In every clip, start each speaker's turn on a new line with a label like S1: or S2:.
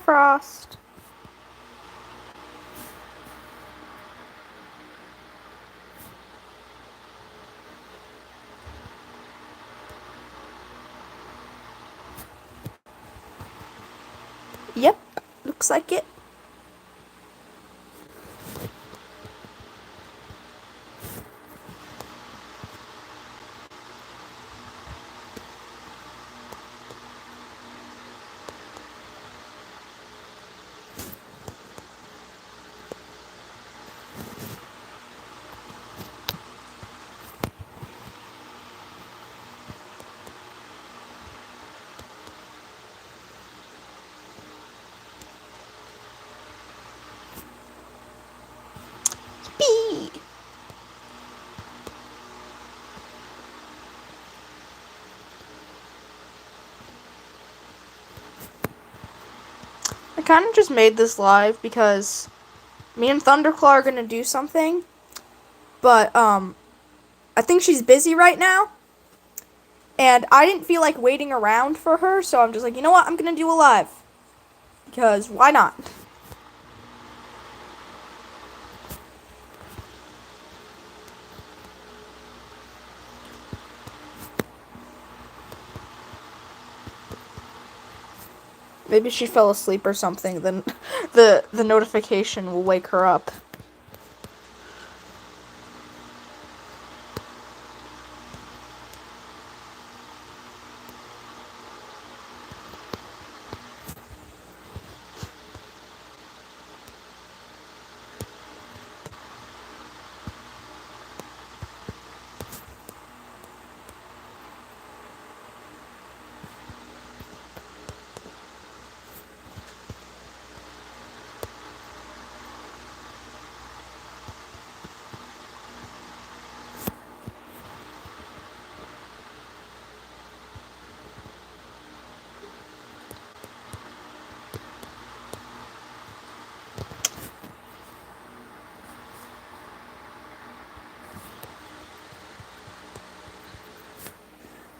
S1: Frost. Yep, looks like it. Yippee! I kind of just made this live because me and Thunderclaw are going to do something, but I think she's busy right now, and I didn't feel like waiting around for her, so I'm just like, you know what, I'm going to do a live, because why not? Maybe she fell asleep or something, then the notification will wake her up.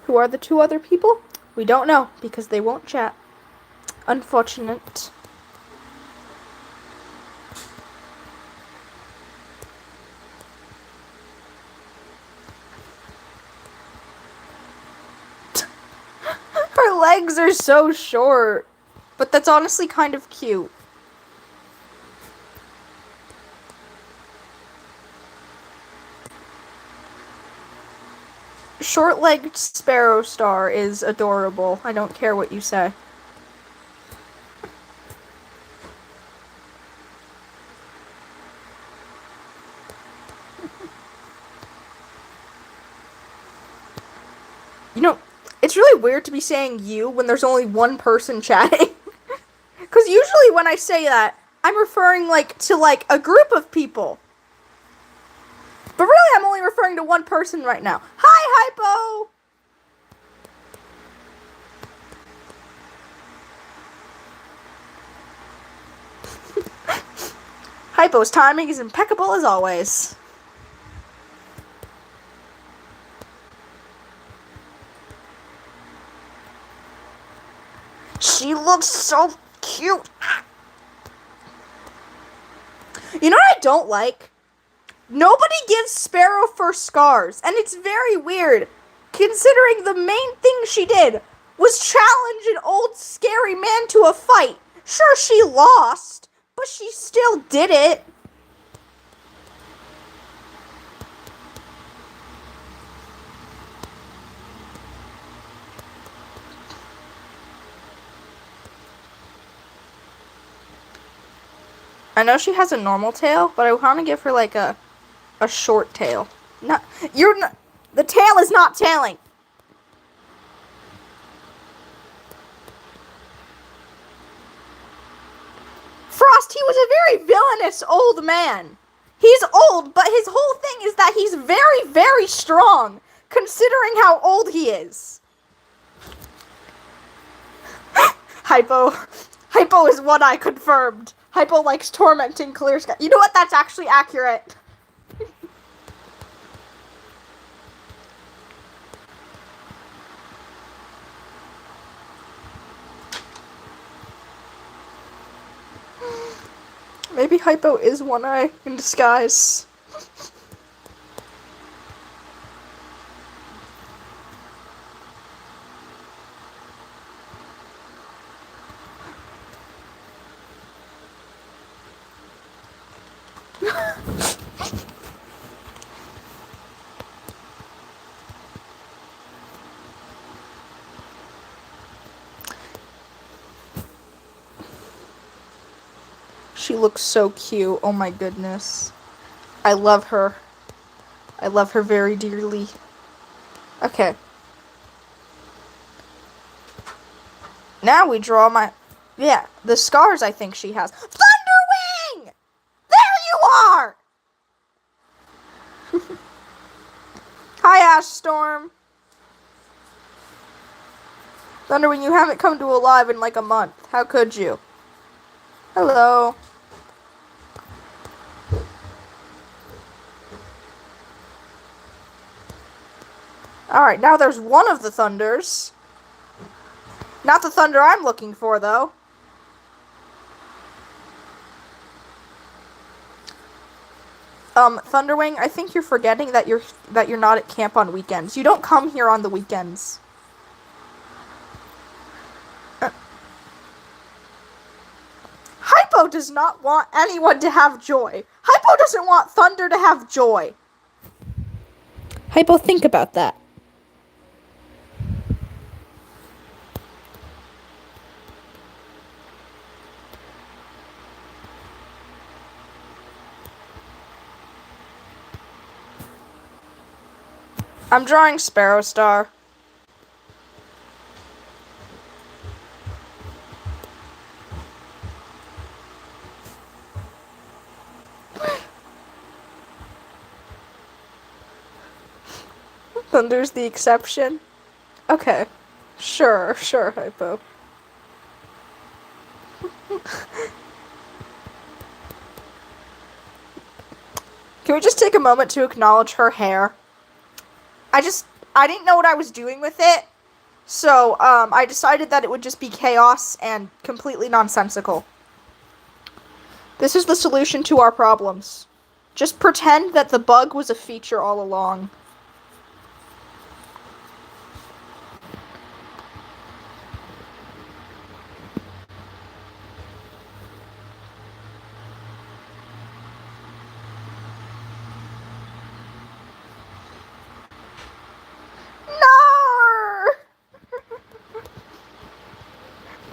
S1: Who are the two other people? We don't know, because they won't chat. Unfortunate. Her legs are so short, but that's honestly kind of cute. Short-legged Sparrow Star is adorable. I don't care what you say. You know, it's really weird to be saying you when there's only one person chatting. Because usually when I say that, I'm referring, to, a group of people. But really, I'm only referring to one person right now. Hi, Hypo! Hypo's timing is impeccable as always. She looks so cute. You know what I don't like? Nobody gives Sparrow first scars, and it's very weird, considering the main thing she did was challenge an old scary man to a fight. Sure, she lost, but she still did it. I know she has a normal tail, but I want to give her a short tail. The tail is not tailing. Frost, he was a very villainous old man. He's old, but his whole thing is that he's very, very strong, considering how old he is. Hypo is what I confirmed. Hypo likes tormenting Clear Sky. You know what? That's actually accurate. Maybe Hypo is One Eye in disguise. She looks so cute. Oh my goodness. I love her. I love her very dearly. Okay. Now we draw my... Yeah, the scars I think she has. Thunderwing! There you are! Hi, Ash Storm. Thunderwing, you haven't come to Alive in like a month. How could you? Hello. Alright, now there's one of the Thunders. Not the Thunder I'm looking for, though. Thunderwing, I think you're forgetting that you're not at camp on weekends. You don't come here on the weekends. Hypo does not want anyone to have joy. Hypo doesn't want Thunder to have joy. Hypo, think about that. I'm drawing Sparrow Star. Thunder's the exception. Okay. Sure, Hypo. Can we just take a moment to acknowledge her hair? I didn't know what I was doing with it, so, I decided that it would just be chaos and completely nonsensical. This is the solution to our problems. Just pretend that the bug was a feature all along.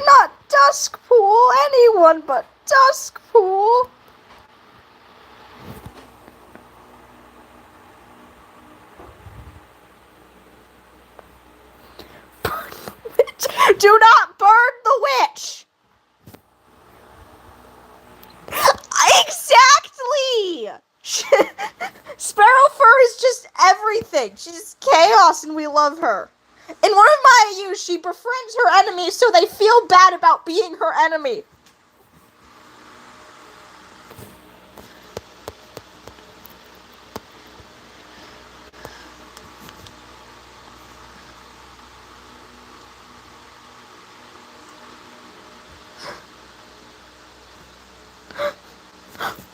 S1: Not Duskpool, anyone but Duskpool. Burn the witch. Do not burn the witch. Exactly. Sparrow Fur is just everything. She's chaos and we love her. In one of my IUs, she befriends her enemies so they feel bad about being her enemy.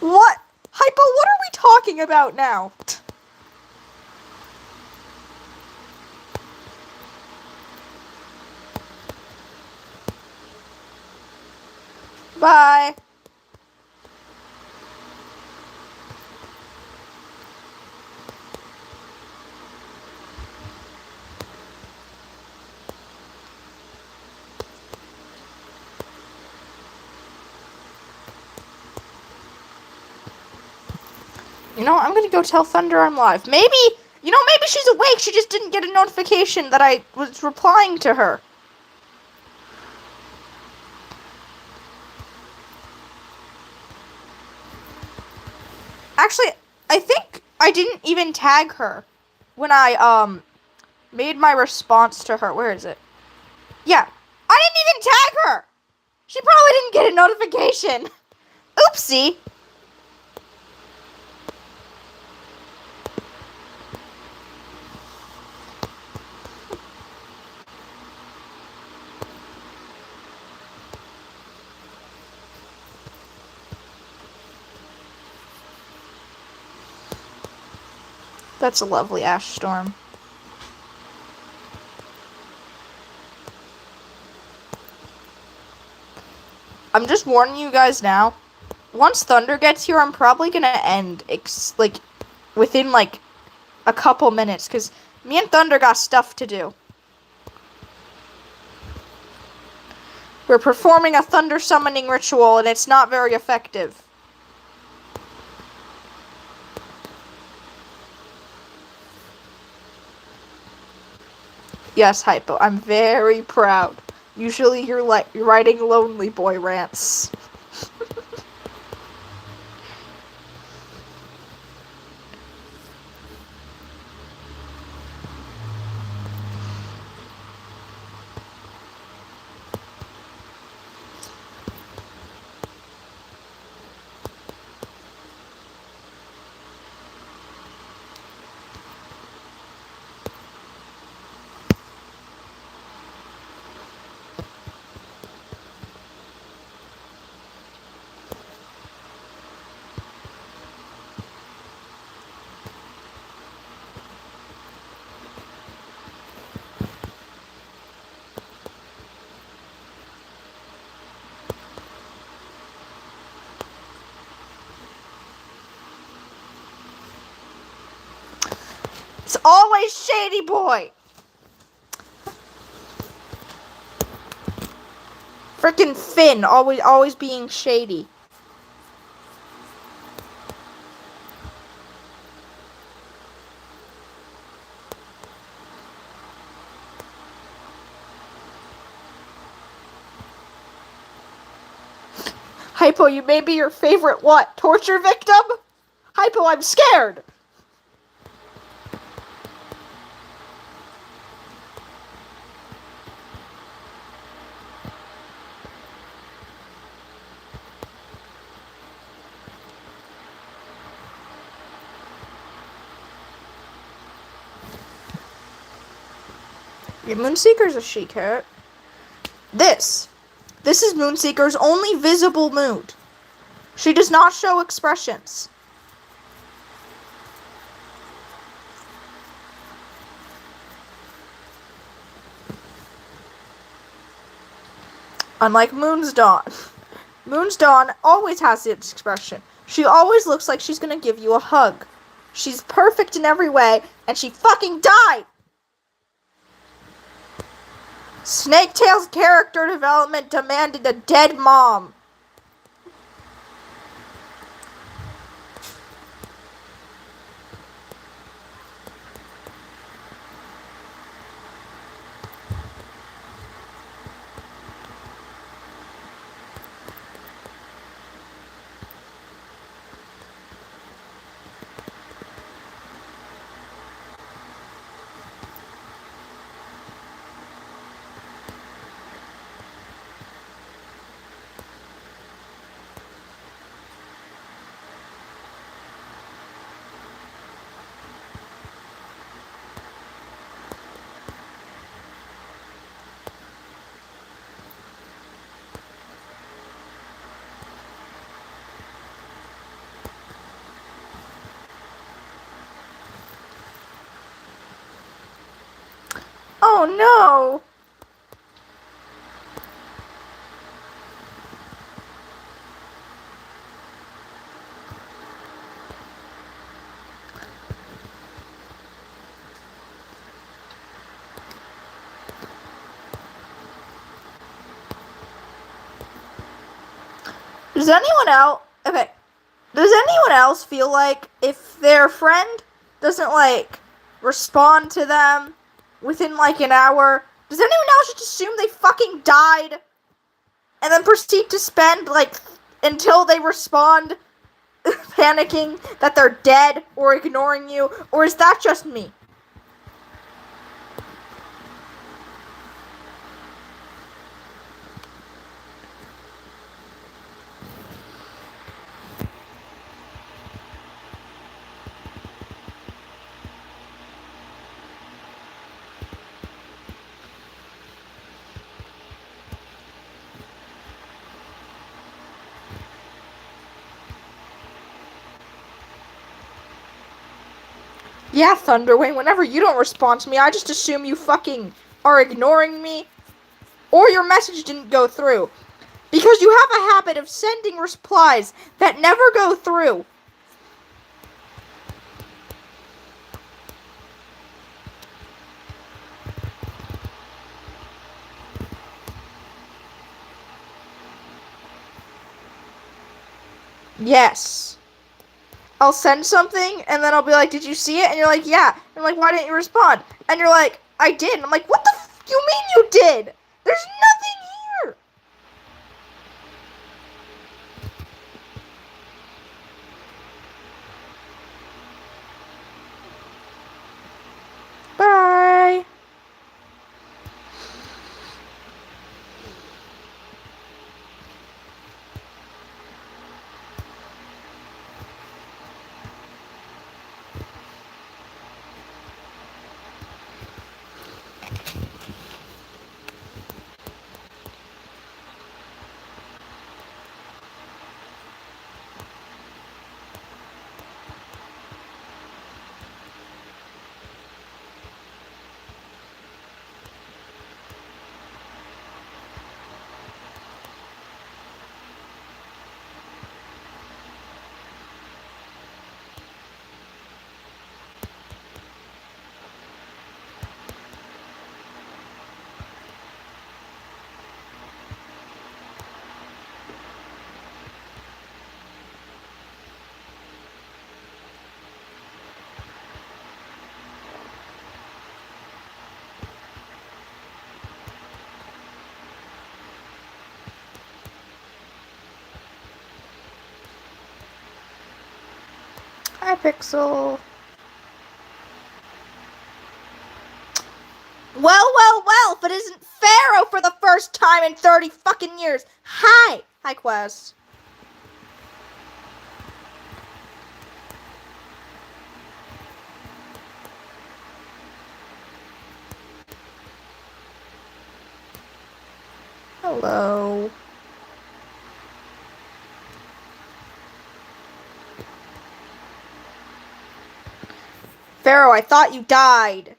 S1: What? Hypo, what are we talking about now? Bye. You know, I'm gonna go tell Thunder I'm live. Maybe she's awake. She just didn't get a notification that I was replying to her. Actually, I think I didn't even tag her when I, made my response to her. Where is it? Yeah. I didn't even tag her! She probably didn't get a notification. Oopsie. That's a lovely ash storm. I'm just warning you guys now. Once Thunder gets here, I'm probably gonna end, within, a couple minutes, because me and Thunder got stuff to do. We're performing a thunder summoning ritual, and it's not very effective. Yes, Hypo, I'm very proud. Usually you're writing lonely boy rants. It's always Shady Boy! Frickin' Finn, always being shady. Hypo, you may be your favorite what? Torture victim? Hypo, I'm scared! Yeah, Moonseeker's a she-cat. This is Moonseeker's only visible mood. She does not show expressions. Unlike Moon's Dawn. Moon's Dawn always has the expression. She always looks like she's gonna give you a hug. She's perfect in every way, and she fucking died! Snaketail's character development demanded a dead mom. Oh no! Does anyone else... Okay. Does anyone else feel like if their friend doesn't, respond to them within, an hour, does anyone else just assume they fucking died and then proceed to spend, until they respond panicking that they're dead or ignoring you? Or is that just me? Yeah, Thunderwing, whenever you don't respond to me, I just assume you fucking are ignoring me, or your message didn't go through. Because you have a habit of sending replies that never go through. Yes. I'll send something, and then I'll be like, did you see it? And you're like, yeah. And I'm like, why didn't you respond? And you're like, I did. And I'm like, what the f you mean you did? There's nothing here. Bye. Hi, Pixel. Well, if it isn't Pharaoh for the first time in 30 fucking years. Hi. Hi, Quest. Hello. Pharaoh, I thought you died.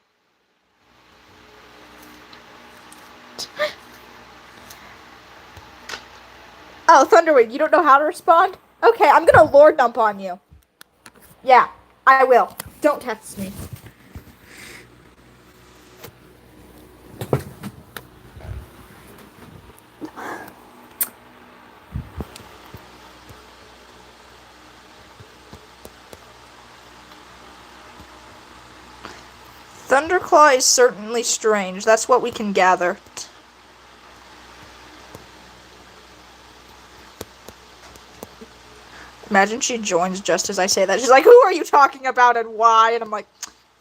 S1: Oh, Thunderwing, you don't know how to respond? Okay, I'm gonna lord dump on you. Yeah, I will. Don't text me. Thunderclaw is certainly strange. That's what we can gather. Imagine she joins just as I say that. She's like, who are you talking about and why? And I'm like,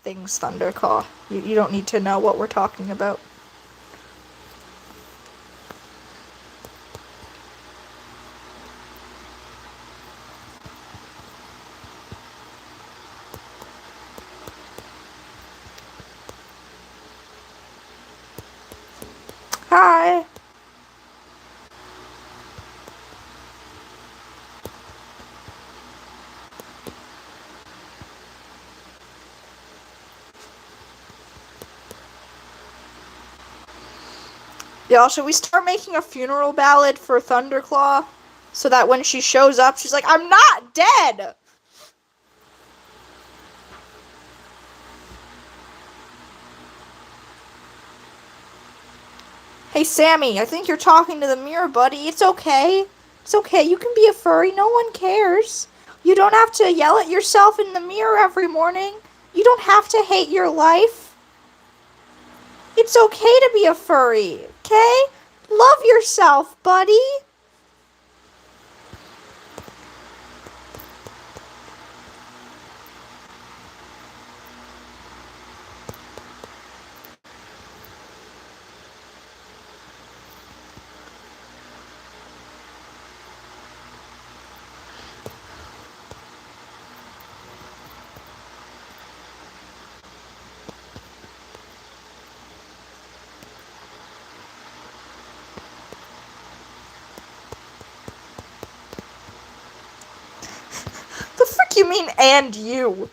S1: things, Thunderclaw. You don't need to know what we're talking about. Hi. Y'all, should we start making a funeral ballad for Thunderclaw? So that when she shows up, she's like, I'm not dead! Hey, Sammy, I think you're talking to the mirror, buddy. It's okay. It's okay. You can be a furry. No one cares. You don't have to yell at yourself in the mirror every morning. You don't have to hate your life. It's okay to be a furry, okay? Love yourself, buddy. The frick you mean, and you?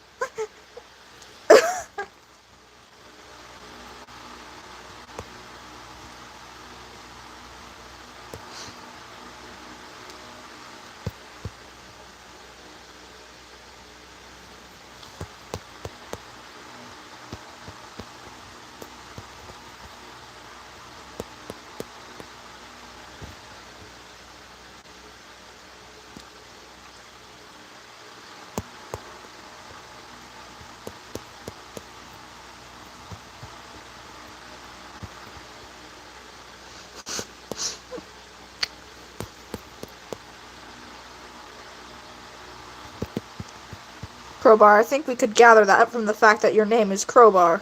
S1: Crowbar, I think we could gather that from the fact that your name is Crowbar.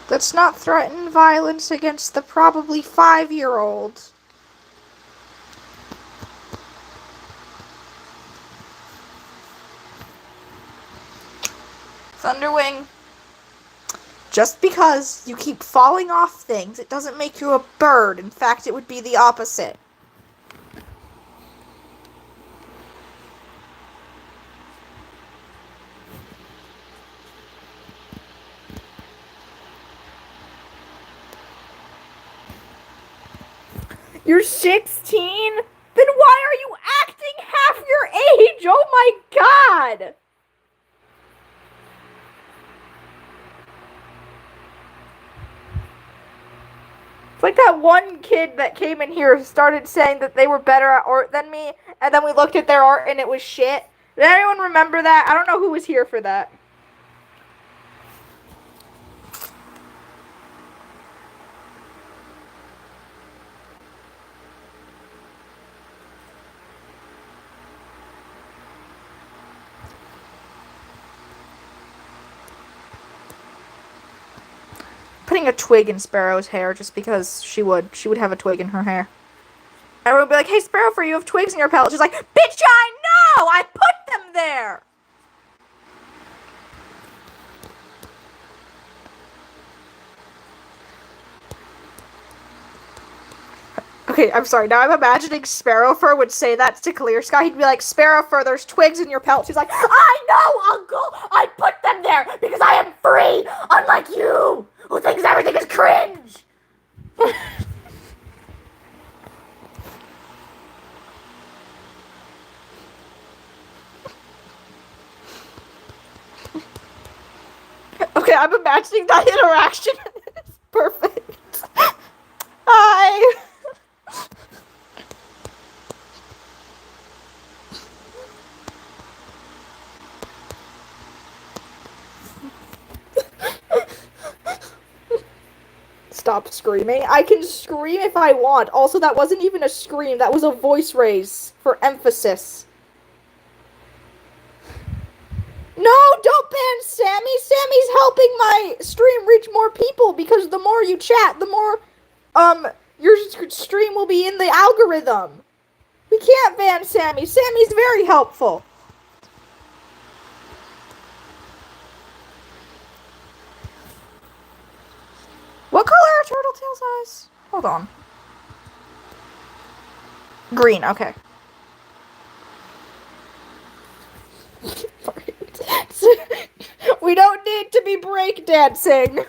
S1: Let's not threaten violence against the probably 5-year-old. Thunderwing, just because you keep falling off things, it doesn't make you a bird. In fact, it would be the opposite. You're 16? Then why are you acting half your age? Oh my god! It's like that one kid that came in here started saying that they were better at art than me, and then we looked at their art and it was shit. Did anyone remember that? I don't know who was here for that. Putting a twig in Sparrow's hair just because she would have a twig in her hair. Everyone would be like, "Hey Sparrow, you have twigs in your pellet." She's like, "Bitch, I know! I put them there!" Okay, I'm sorry. Now I'm imagining Sparrowfur would say that to Clear Sky. He'd be like, "Sparrowfur, there's twigs in your pellet." She's like, "I know, Uncle! I put them there because I am free, unlike you, who thinks everything is cringe!" Okay, I'm imagining that interaction. It's perfect. Hi! Stop screaming. I can scream if I want. Also, that wasn't even a scream. That was a voice raise for emphasis. No, don't ban Sammy. Sammy's helping my stream reach more people because the more you chat, the more, your stream will be in the algorithm. We can't ban Sammy. Sammy's very helpful. What color are Turtletail's eyes? Hold on. Green, okay. We don't need to be breakdancing.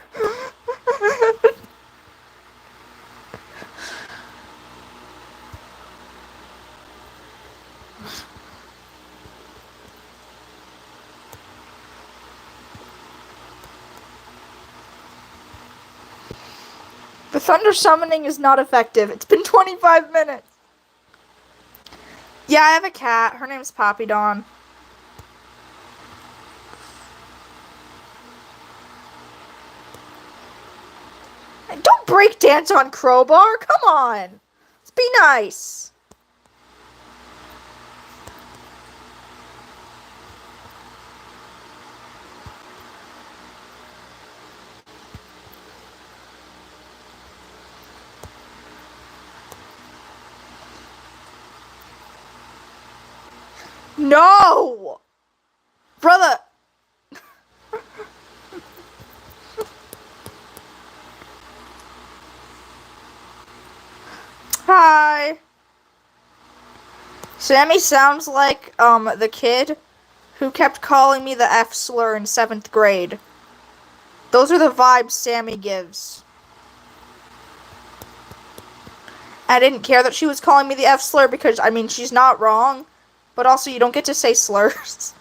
S1: The thunder summoning is not effective. It's been 25 minutes. Yeah, I have a cat. Her name's Poppy Dawn. Don't break dance on Crowbar. Come on. Let's be nice. No! Brother! Hi! Sammy sounds like, the kid who kept calling me the F slur in 7th grade. Those are the vibes Sammy gives. I didn't care that she was calling me the F slur because, I mean, she's not wrong. But also, you don't get to say slurs.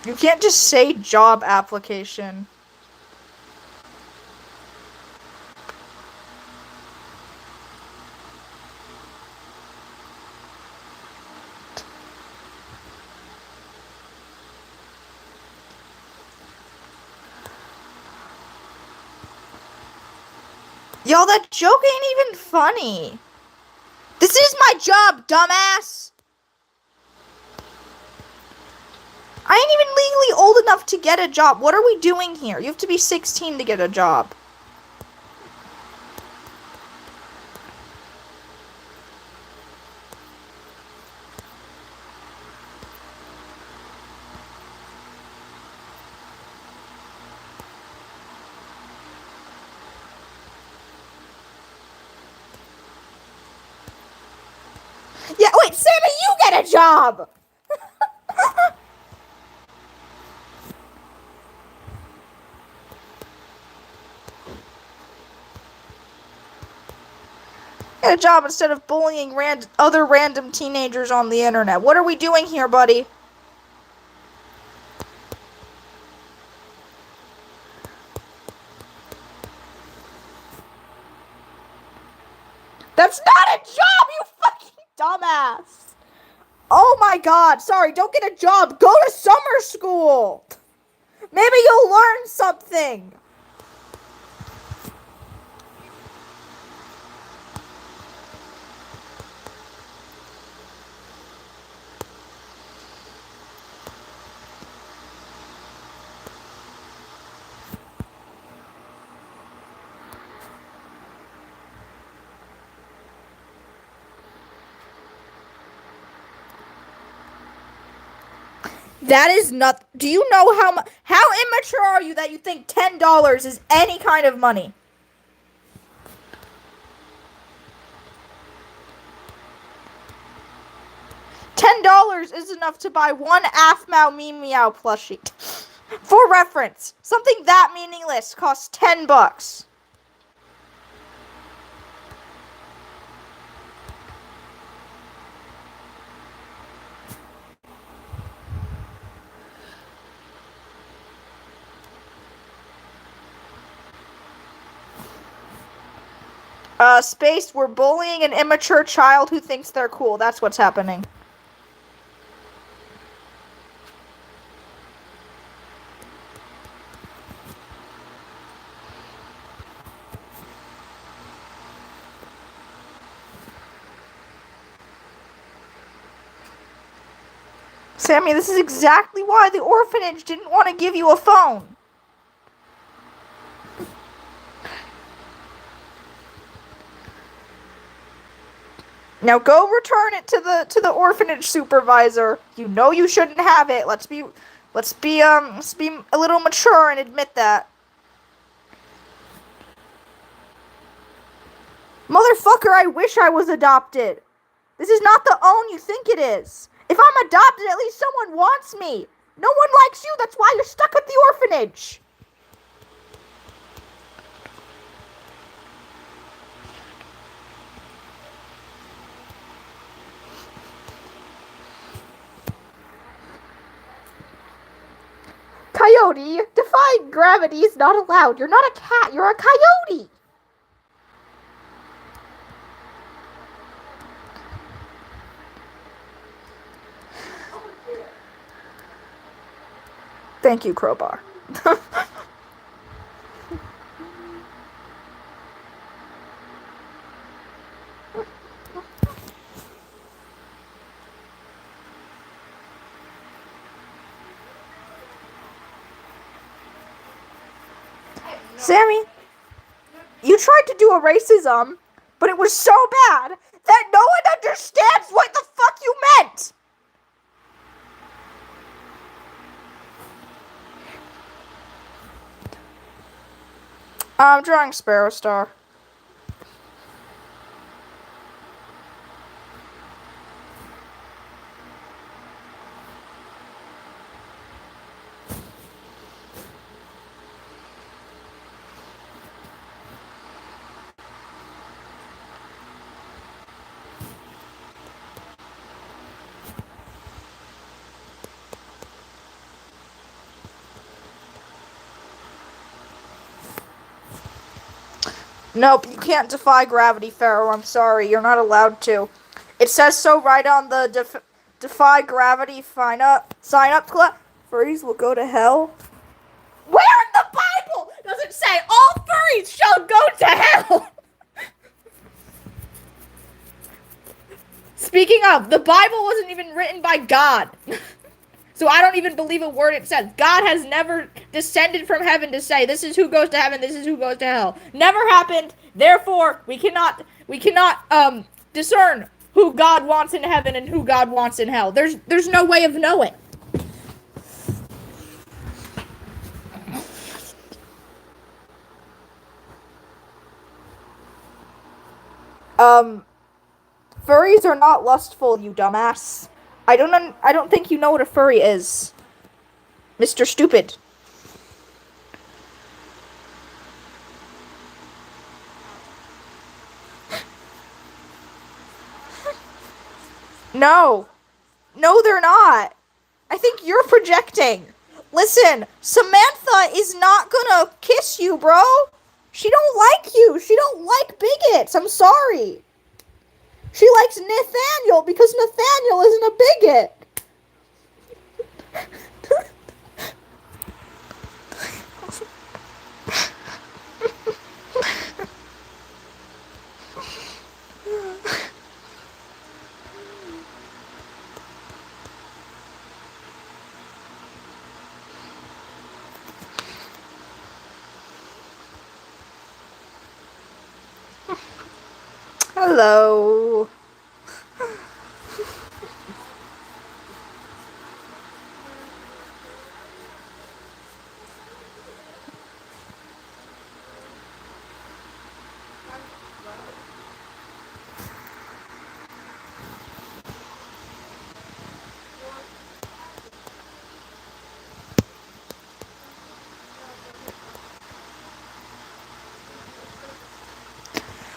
S1: You can't just say job application. Yo, that joke ain't even funny. This is my job, dumbass! I ain't even legally old enough to get a job. What are we doing here? You have to be 16 to get a job. Yeah, wait, Sammy, you get a job! Get a job instead of bullying other random teenagers on the internet. What are we doing here, buddy? That's not a job, you fucking dumbass! Oh my god, sorry, don't get a job. Go to summer school! Maybe you'll learn something! That is not. Do you know how immature are you that you think $10 is any kind of money? $10 is enough to buy one Aphmau Meow plushie. For reference, something that meaningless costs $10. Space, we're bullying an immature child who thinks they're cool. That's what's happening. Sammy, this is exactly why the orphanage didn't want to give you a phone. Now go return it to the orphanage supervisor. You know you shouldn't have it. Let's be a little mature and admit that. Motherfucker, I wish I was adopted. This is not the own you think it is. If I'm adopted, at least someone wants me. No one likes you, that's why you're stuck at the orphanage. Coyote, defying gravity is not allowed. You're not a cat, you're a coyote. Thank you, Crowbar. Sammy, you tried to do a racism, but it was so bad that no one understands what the fuck you meant. I'm drawing Sparrow Star. Nope, you can't defy gravity, Pharaoh. I'm sorry, you're not allowed to. It says so right on the defy gravity sign up club. Furries will go to hell. Where in the Bible does it say all furries shall go to hell? Speaking of, the Bible wasn't even written by God. So I don't even believe a word it says. God has never descended from heaven to say this is who goes to heaven, this is who goes to hell. Never happened. Therefore, we cannot discern who God wants in heaven and who God wants in hell. There's no way of knowing. Um Furries are not lustful, you dumbass. I don't think you know what a furry is. Mr. Stupid. No. No, they're not. I think you're projecting. Listen, Samantha is not gonna kiss you, bro. She don't like you. She don't like bigots. I'm sorry. She likes Nathaniel because Nathaniel isn't a bigot. Hello.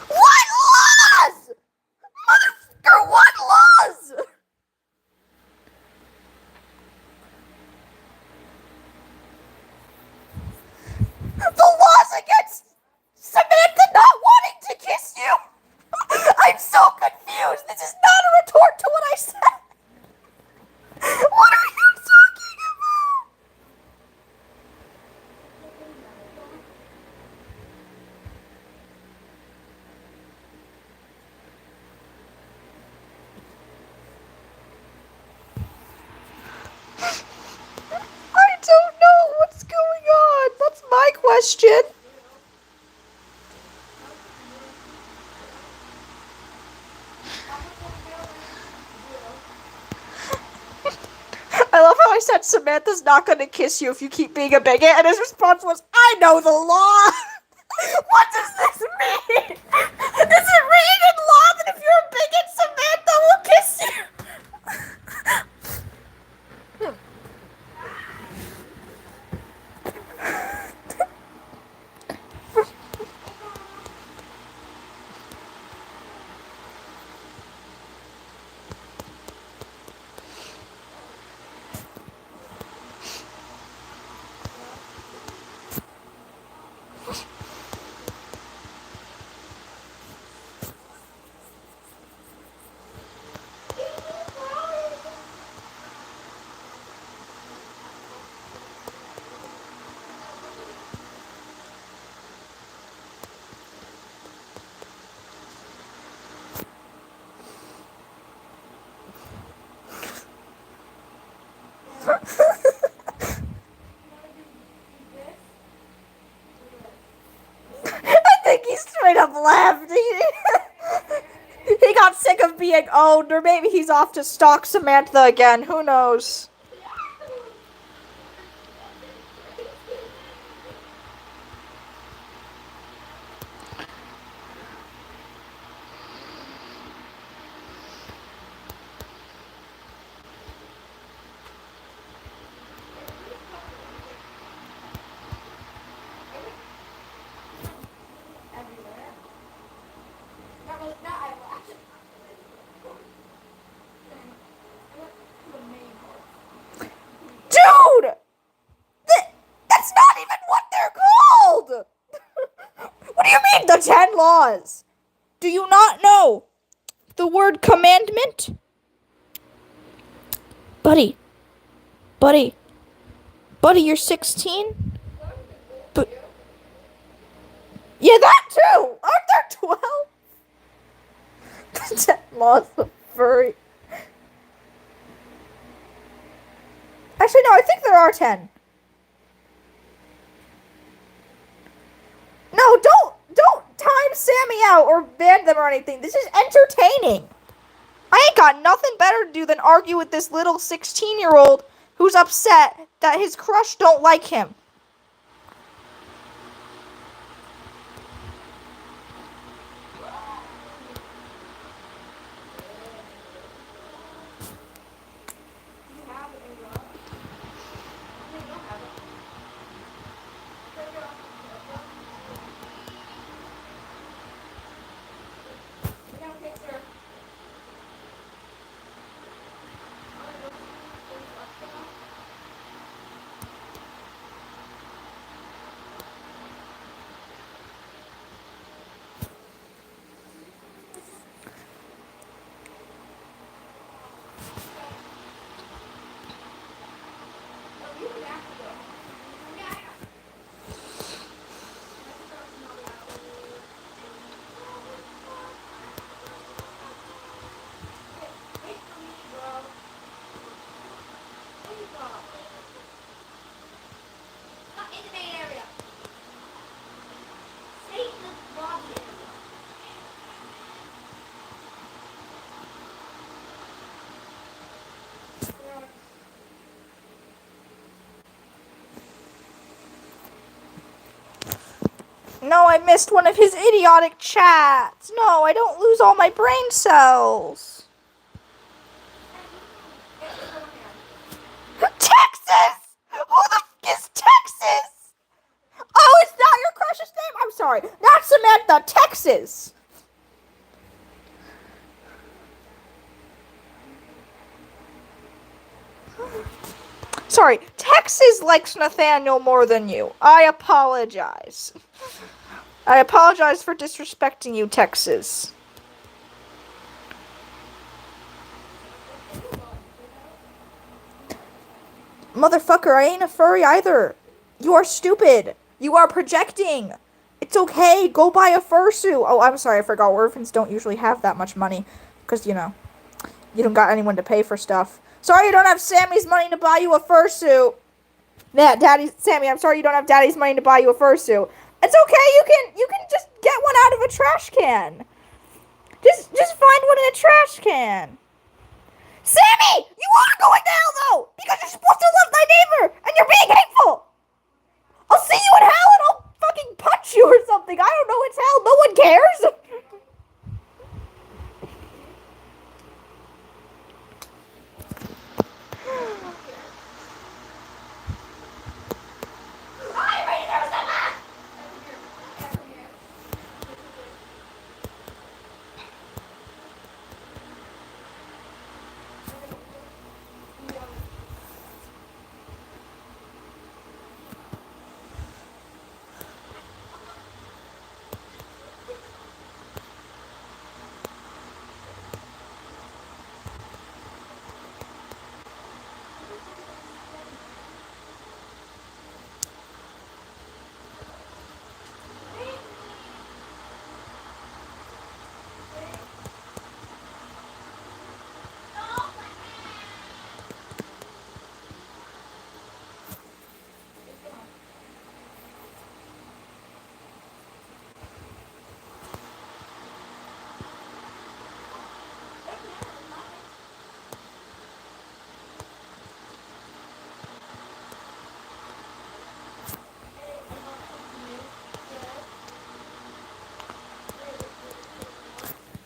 S1: What laws? Motherfucker, what laws? The laws against Samantha not wanting to kiss you? I'm so confused. This is not a retort to what I said. What are you talking about? I don't know what's going on. That's my question. I love how I said Samantha's not gonna kiss you if you keep being a bigot, and his response was, I know the law! What does this mean? Is it written in law that if you're a bigot, Samantha will kiss I think he straight up laughed. He got sick of being owned, or maybe he's off to stalk Samantha again. Who knows? do you mean, the 10 laws? Do you not know the word commandment? Buddy, you're 16? But yeah, that too! Aren't there 12? The 10 laws of furry. Actually, no, I think there are 10. No, don't time Sammy out or ban them or anything. This is entertaining. I ain't got nothing better to do than argue with this little 16-year-old who's upset that his crush don't like him. No, I missed one of his idiotic chats. No, I don't lose all my brain cells. Texas! Who the f*** is Texas? Oh, it's not your crush's name? I'm sorry. Not Samantha, Texas. Sorry, Texas likes Nathaniel more than you. I apologize. I apologize for disrespecting you, Texas. Motherfucker, I ain't a furry either. You are stupid. You are projecting. It's okay. Go buy a fursuit. Oh, I'm sorry. I forgot orphans don't usually have that much money. Because, you know, you don't got anyone to pay for stuff. Sorry you don't have Sammy's money to buy you a fursuit. Yeah, Sammy, I'm sorry you don't have Daddy's money to buy you a fursuit. It's okay, you can just get one out of a trash can. Just find one in a trash can. Sammy, you are going to hell though, because you're supposed to love thy neighbor, and you're being hateful. I'll see you in hell and I'll fucking punch you or something. I don't know, it's hell, no one cares.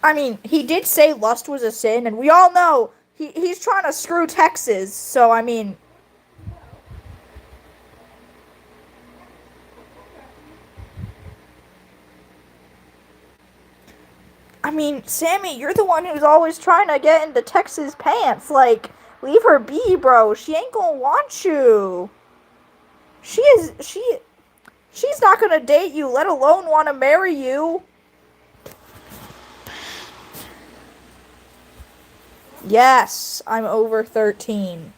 S1: I mean, he did say lust was a sin, and we all know he's trying to screw Texas, so I mean... Sammy, you're the one who's always trying to get into Texas' pants. Like, leave her be, bro. She ain't gonna want you. She's not gonna date you, let alone want to marry you. Yes, I'm over 13.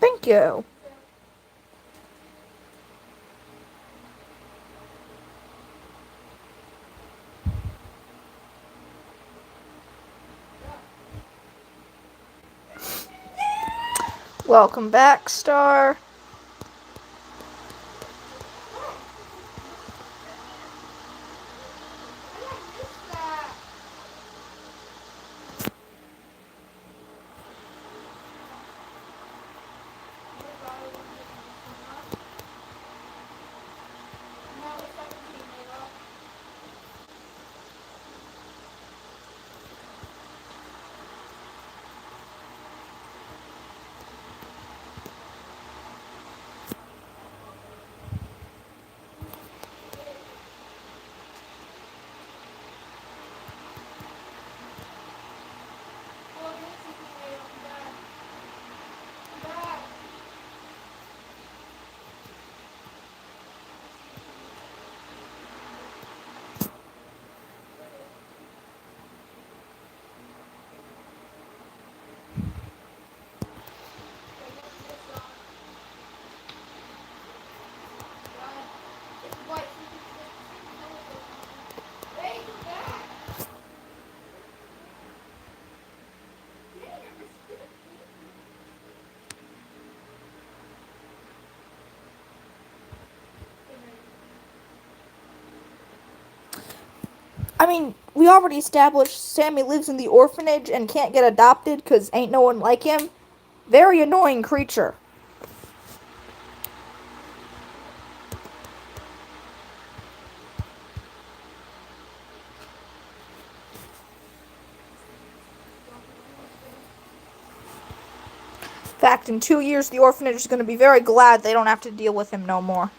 S1: Thank you. Welcome back, Star. I mean, we already established Sammy lives in the orphanage and can't get adopted because ain't no one like him. Very annoying creature. In fact, in 2 years, the orphanage is going to be very glad they don't have to deal with him no more.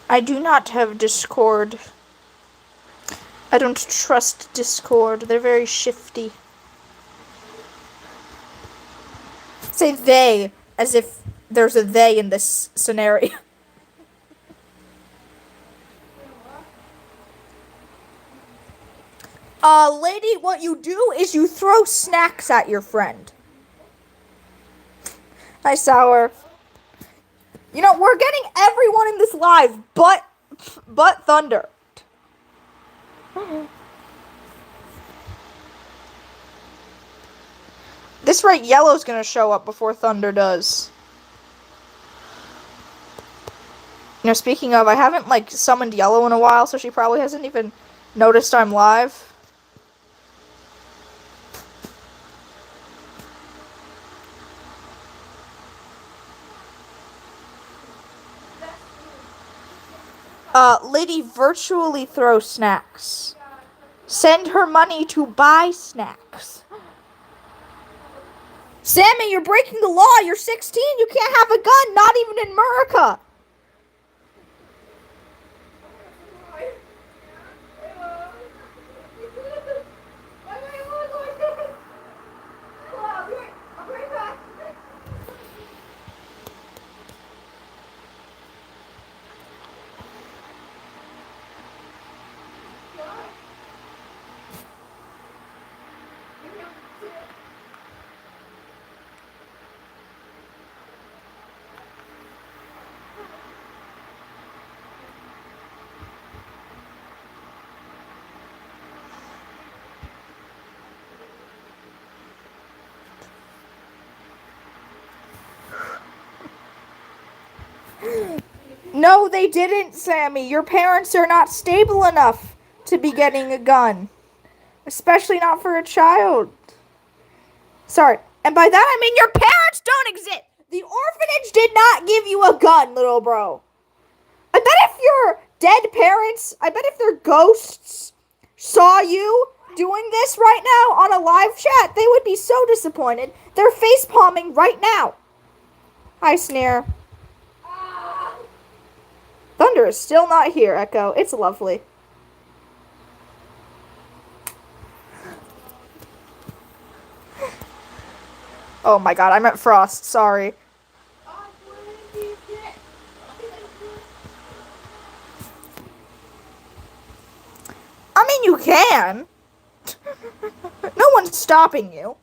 S1: I do not have Discord. I don't trust Discord. They're very shifty. Say they, as if there's a they in this scenario. Lady, what you do is you throw snacks at your friend. Hi, Sour. You know, we're getting everyone in this live, but Thunder. This rate, Yellow's gonna show up before Thunder does. You know, speaking of, I haven't, like, summoned Yellow in a while, so she probably hasn't even noticed I'm live. Lady virtually throws snacks. Send her money to buy snacks. Sammy, you're breaking the law. You're 16. You can't have a gun, not even in America. No, they didn't, Sammy. Your parents are not stable enough to be getting a gun. Especially not for a child. Sorry. And by that I mean your parents don't exist. The orphanage did not give you a gun, little bro. I bet if your dead parents, I bet if their ghosts saw you doing this right now on a live chat, they would be so disappointed. They're face palming right now. Hi, Sneer. Thunder is still not here, Echo. It's lovely. Oh my god, I meant Frost. Sorry. I mean, you can. No one's stopping you.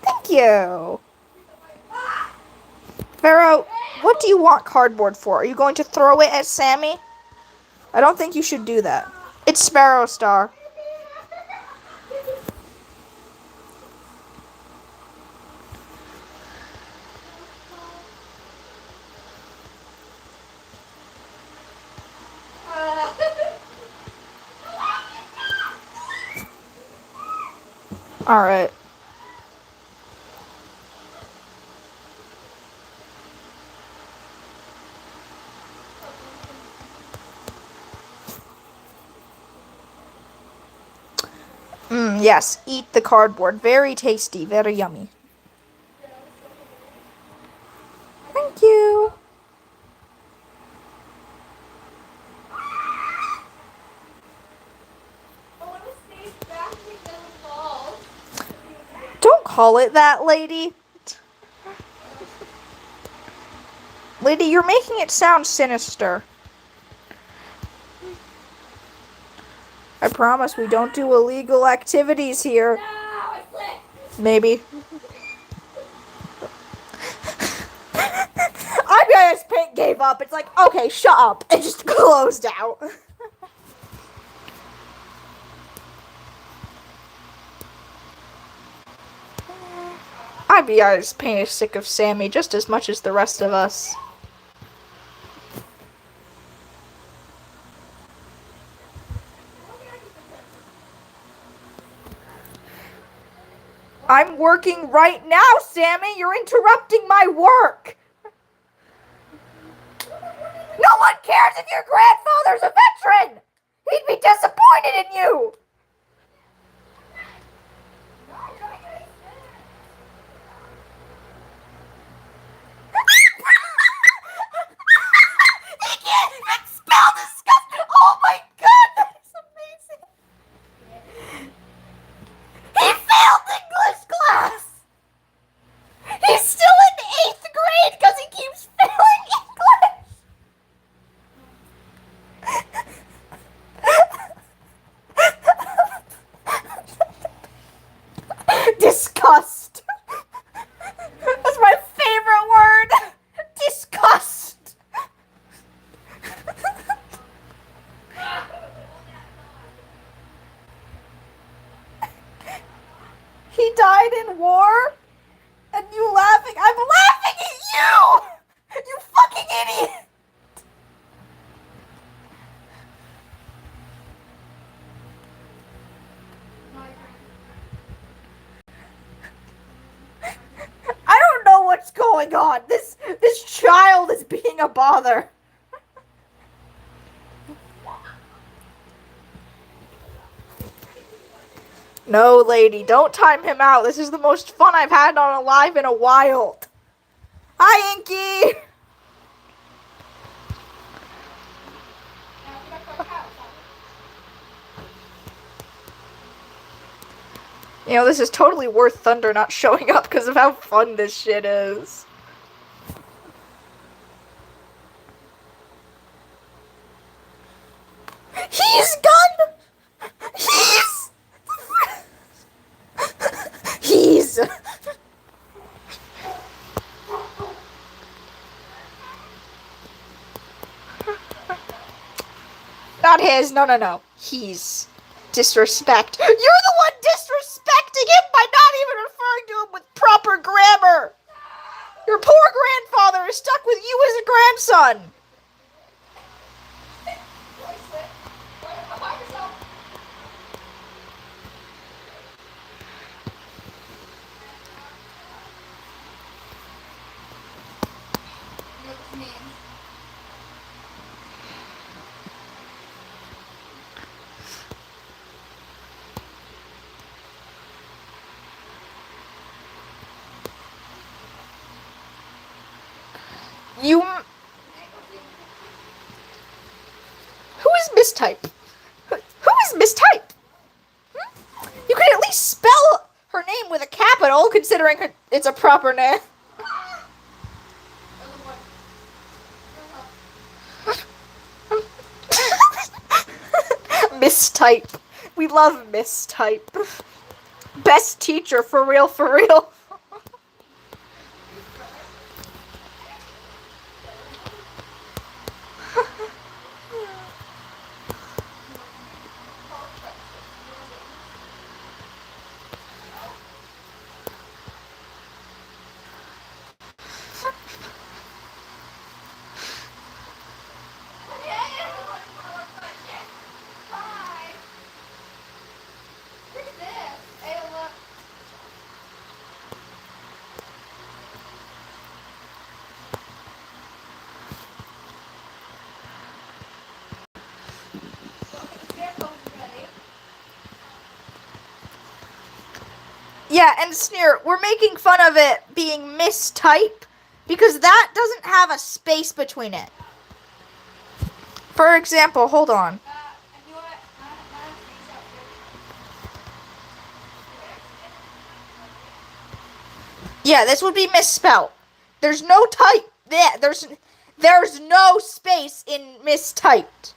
S1: Thank you. Pharaoh, what do you want cardboard for? Are you going to throw it at Sammy? I don't think you should do that. It's Sparrow Star. Alright. Yes, eat the cardboard. Very tasty, very yummy. Thank you. Don't call it that, lady. Lady, you're making it sound sinister. I promise we don't do illegal activities here. Maybe. I guess Pink gave up. It's like, okay, shut up. It just closed out. IBI's Pain is sick of Sammy just as much as the rest of us. I'm working right now, Sammy. You're interrupting my work. No one cares if your grandfather's a veteran. He'd be disappointed in you. He can't even spell disgust. Oh my god, that is amazing. He failed English class. He's still in 8th grade because he keeps failing English. Disgust. That's my favorite word. Disgust. He died in war? And you laughing? I'm laughing at you! You fucking idiot! I don't know what's going on. This child is being a bother. No, lady, don't time him out. This is the most fun I've had on a live in a while. Hi, Inky! You know, this is totally worth Thunder not showing up because of how fun this shit is. He's gone! He's... Not his, no. He's... Disrespect. You're the one disrespecting him by not even referring to him with proper grammar. Your poor grandfather is stuck with you as a grandson. You... Who is mistype? Who is mistype? You could at least spell her name with a capital, considering it's a proper name. Mistype. We love mistype. Best teacher, for real, for real. Yeah, and Sneer, we're making fun of it being mistype because that doesn't have a space between it. For example, hold on. Yeah, this would be misspelled. There's no type. There's no space in mistyped.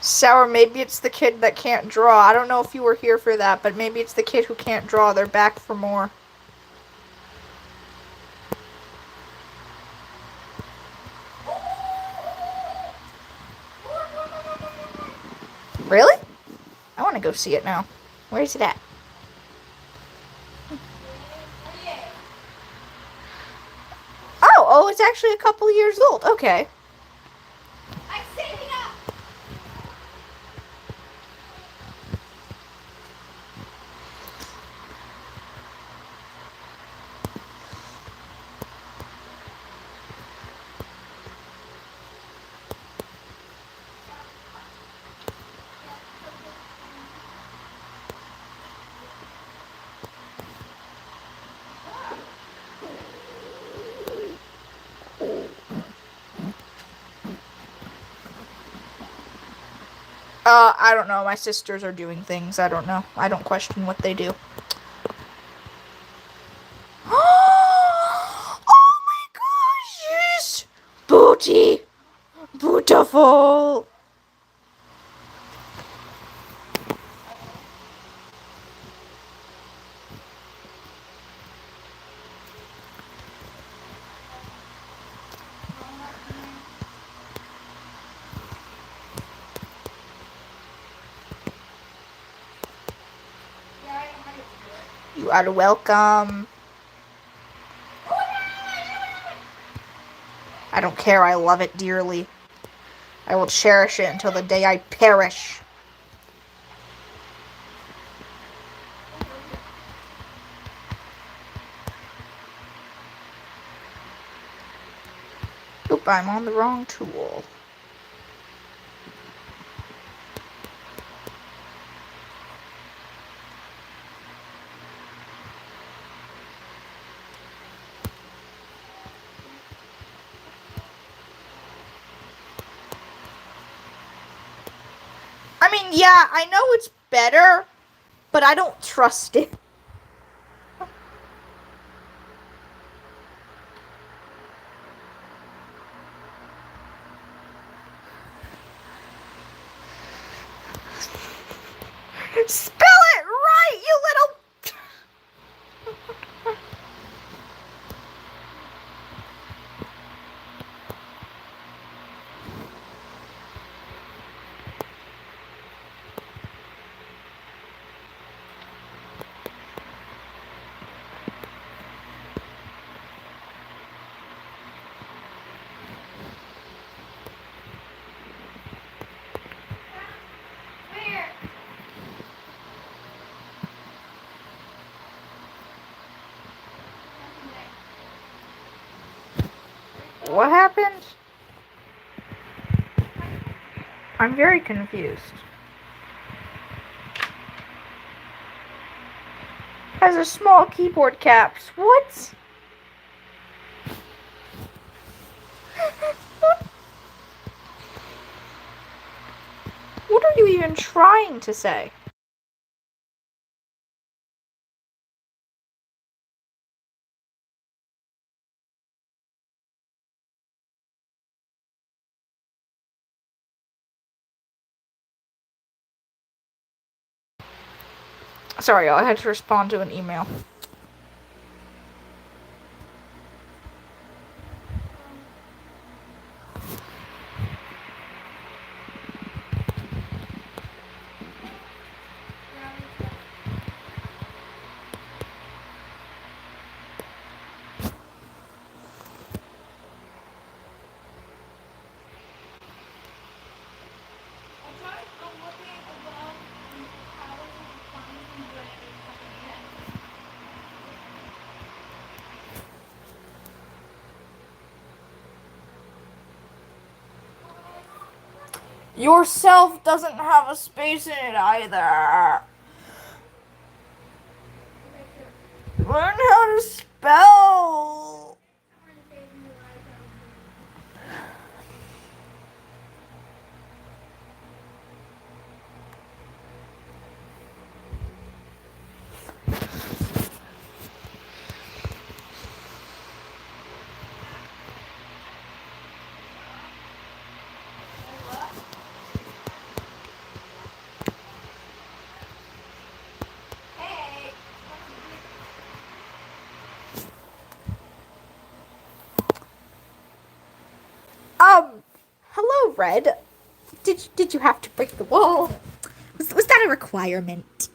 S1: Sour, maybe it's the kid that can't draw. I don't know if you were here for that, but maybe it's the kid who can't draw. They're back for more. Really? I want to go see it now. Where is it at? Oh, it's actually a couple years old. Okay. I'm saving up. I don't know. My sisters are doing things. I don't know. I don't question what they do. Oh my gosh, yes! Booty! Beautiful! You are welcome. I don't care. I love it dearly. I will cherish it until the day I perish. Oop, I'm on the wrong tool. I mean, yeah, I know it's better, but I don't trust it. Spell it what happened? I'm very confused. Has a small keyboard caps. What? What are you even trying to say? Sorry, I had to respond to an email. Yourself doesn't have a space in it either. Learn how to spell. Hello, Red. Did you have to break the wall? Was that a requirement?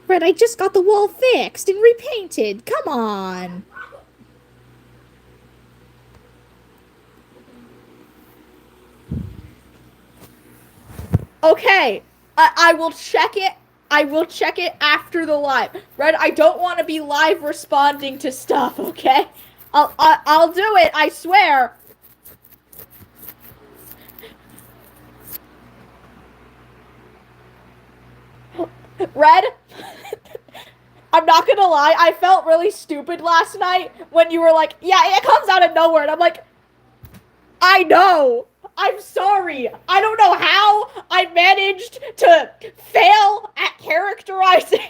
S1: Red, I just got the wall fixed and repainted. Come on. Okay, I will check it. I will check it after the live. Red, I don't want to be live responding to stuff, okay? I'll do it, I swear. Red, I'm not gonna lie, I felt really stupid last night when you were like, yeah, it comes out of nowhere, and I'm like, I know. I'm sorry. I don't know how I managed to fail at characterizing.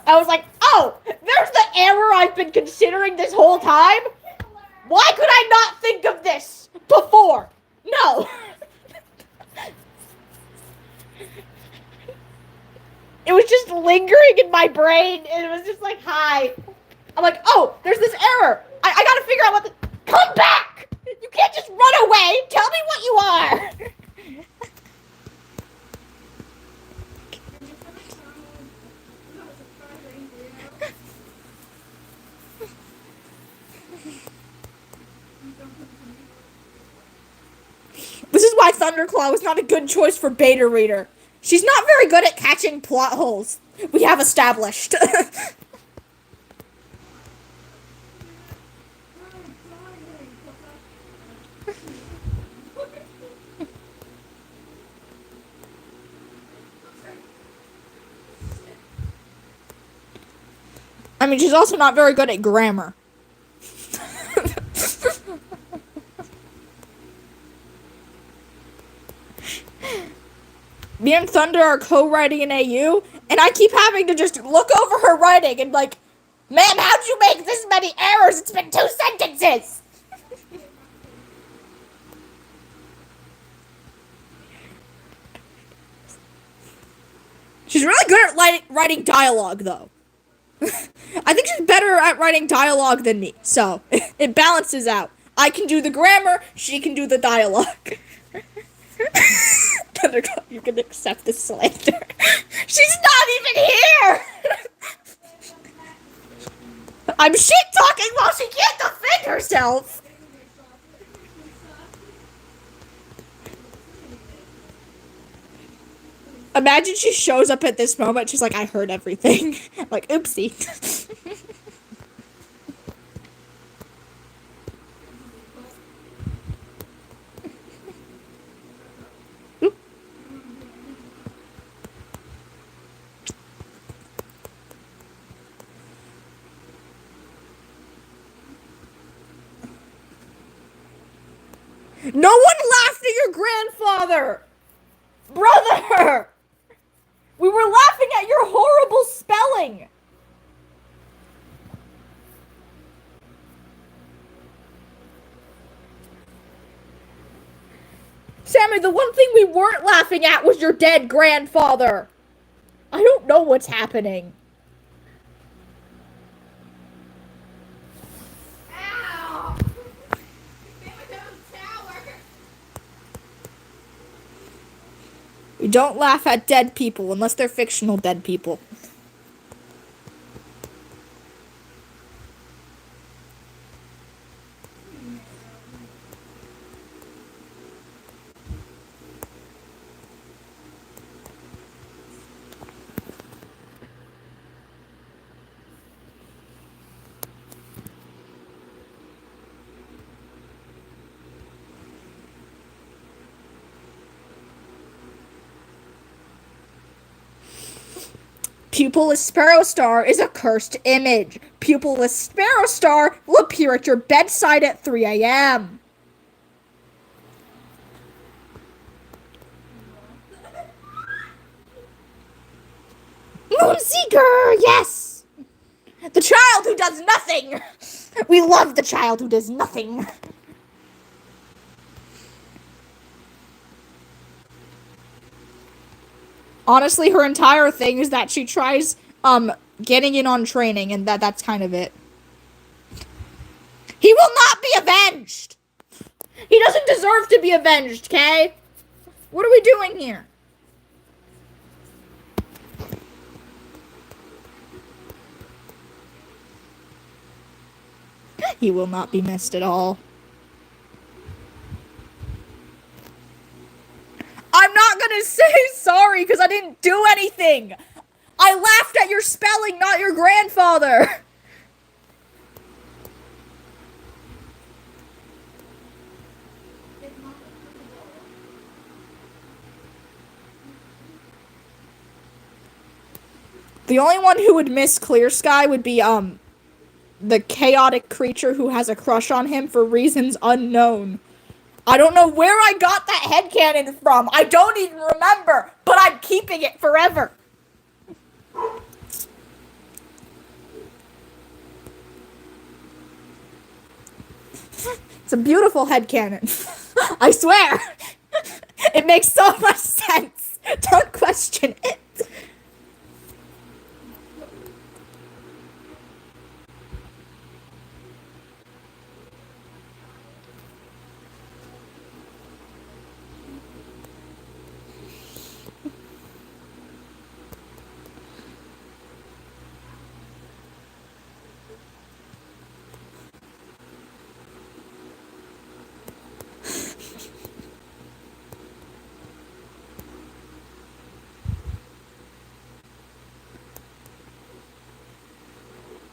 S1: I was like, oh, there's the error I've been considering this whole time. Why could I not think of this before? No. It was just lingering in my brain, and it was just like, hi. I'm like, oh, there's this error. I gotta figure out what the... Come back! You can't just run away! Tell me what you are! This is why Thunderclaw is not a good choice for beta reader. She's not very good at catching plot holes. We have established. I mean, she's also not very good at grammar. Me and Thunder are co-writing an AU, and I keep having to just look over her writing and like, ma'am, how'd you make this many errors? It's been 2 sentences! She's really good at writing dialogue, though. I think she's better at writing dialogue than me, so it balances out. I can do the grammar, she can do the dialogue. You can accept the slander. She's not even here! I'm shit-talking while she can't defend herself! Imagine she shows up at this moment. She's like, I heard everything. Like, oopsie. No one laughed at your grandfather! Brother! We were laughing at your horrible spelling! Sammy, the one thing we weren't laughing at was your dead grandfather! I don't know what's happening.
S2: Ow!
S1: We don't laugh at dead people unless they're fictional dead people. Pupilless Sparrow Star is a cursed image. Pupilless Sparrow Star will appear at your bedside at 3 a.m. Moonseeker, yes! The child who does nothing! We love the child who does nothing. Honestly, her entire thing is that she tries, getting in on training, and that's kind of it. He will not be avenged! He doesn't deserve to be avenged, okay? What are we doing here? He will not be missed at all. I'm not gonna say sorry because I didn't do anything. I laughed at your spelling, not your grandfather. The only one who would miss Clear Sky would be, the chaotic creature who has a crush on him for reasons unknown. I don't know where I got that headcanon from. I don't even remember, but I'm keeping it forever. It's a beautiful headcanon. I swear. It makes so much sense. Don't question it.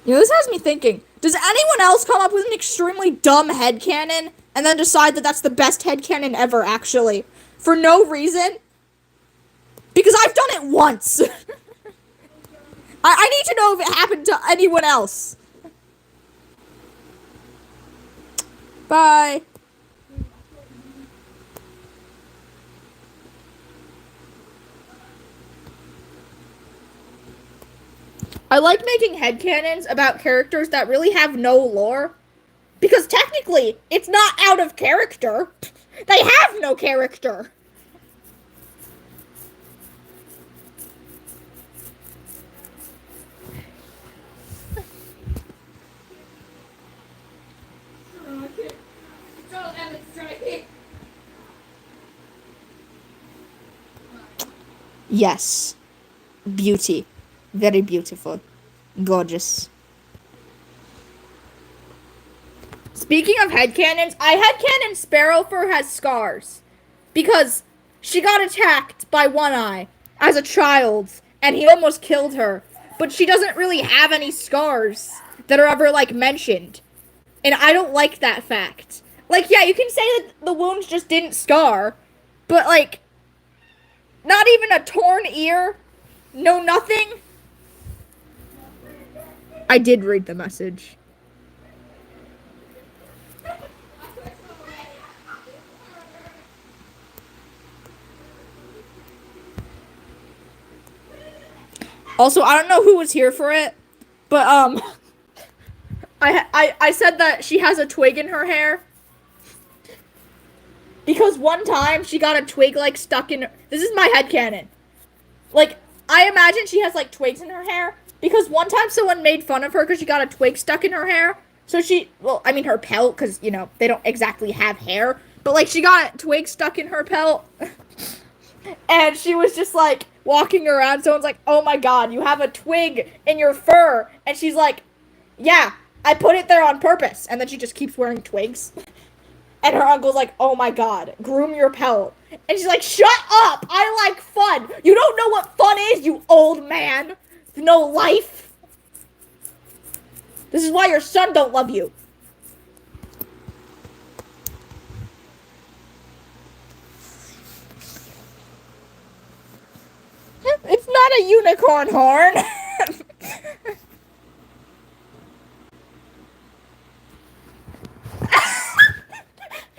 S1: You know, this has me thinking, does anyone else come up with an extremely dumb headcanon and then decide that that's the best headcanon ever, actually? For no reason? Because I've done it once. I need to know if it happened to anyone else. Bye. I like making headcanons about characters that really have no lore. Because technically, it's not out of character. They have no character. Yes. Beauty. Very beautiful. Gorgeous. Speaking of headcanons, I headcanon Sparrow Fur has scars. Because she got attacked by One Eye. as a child, and he almost killed her. But she doesn't really have any scars that are ever, like, mentioned. And I don't like that fact. Like, yeah, you can say that the wounds just didn't scar, but, like, not even a torn ear? No nothing? I did read the message. Also, I don't know who was here for it, but, I said that she has a twig in her hair. Because one time she got a twig, like, stuck in her. This is my headcanon. Like, I imagine she has, like, twigs in her hair. Because one time someone made fun of her because she got a twig stuck in her hair. So she, well, I mean her pelt, because, you know, they don't exactly have hair. But, like, she got a twig stuck in her pelt. And she was just, like, walking around. Someone's like, oh my god, you have a twig in your fur. And she's like, yeah, I put it there on purpose. And then she just keeps wearing twigs. And her uncle's like, oh my god, groom your pelt. And she's like, shut up! I like fun! You don't know what fun is, you old man! No life! This is why your son don't love you. It's not a unicorn horn!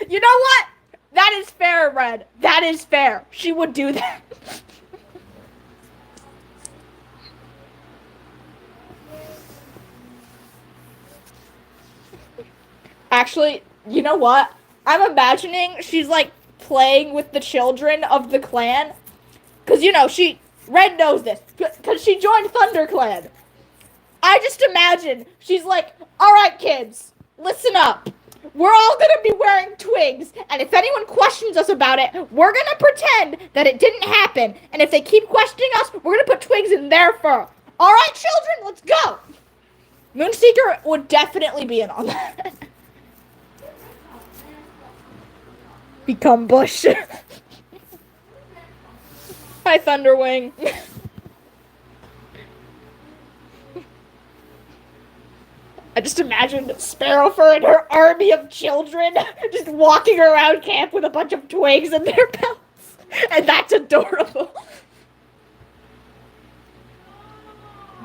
S1: You know what? That is fair, Red. That is fair. She would do that. Actually, you know what? I'm imagining she's, like, playing with the children of the clan. Because, you know, Red knows this. Because she joined ThunderClan. I just imagine she's like, alright, kids, listen up. We're all gonna be wearing twigs, and if anyone questions us about it, we're gonna pretend that it didn't happen, and if they keep questioning us, we're gonna put twigs in their fur. Alright, children, let's go! Moonseeker would definitely be in on that. Become Bush. Hi, Thunderwing. I just imagined Sparrowfur and her army of children just walking around camp with a bunch of twigs in their belts. And that's adorable.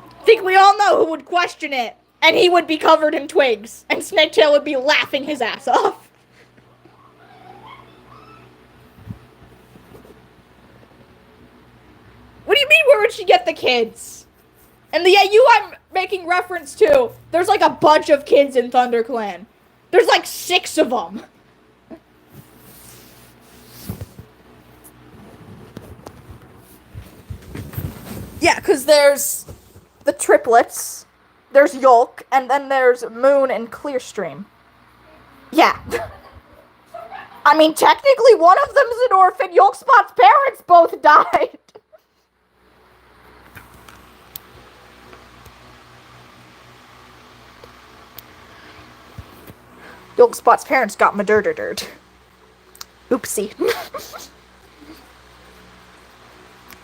S1: I think we all know who would question it. And he would be covered in twigs. And Snaketail would be laughing his ass off. What do you mean, where would she get the kids? And the AU I'm making reference to, there's like a bunch of kids in ThunderClan. There's like 6 of them. Yeah, because there's the triplets, there's Yolk, and then there's Moon and Clearstream. Yeah. I mean, technically one of them's an orphan. Yolkspot's parents both died. Yolkspot's parents got murdered. Oopsie.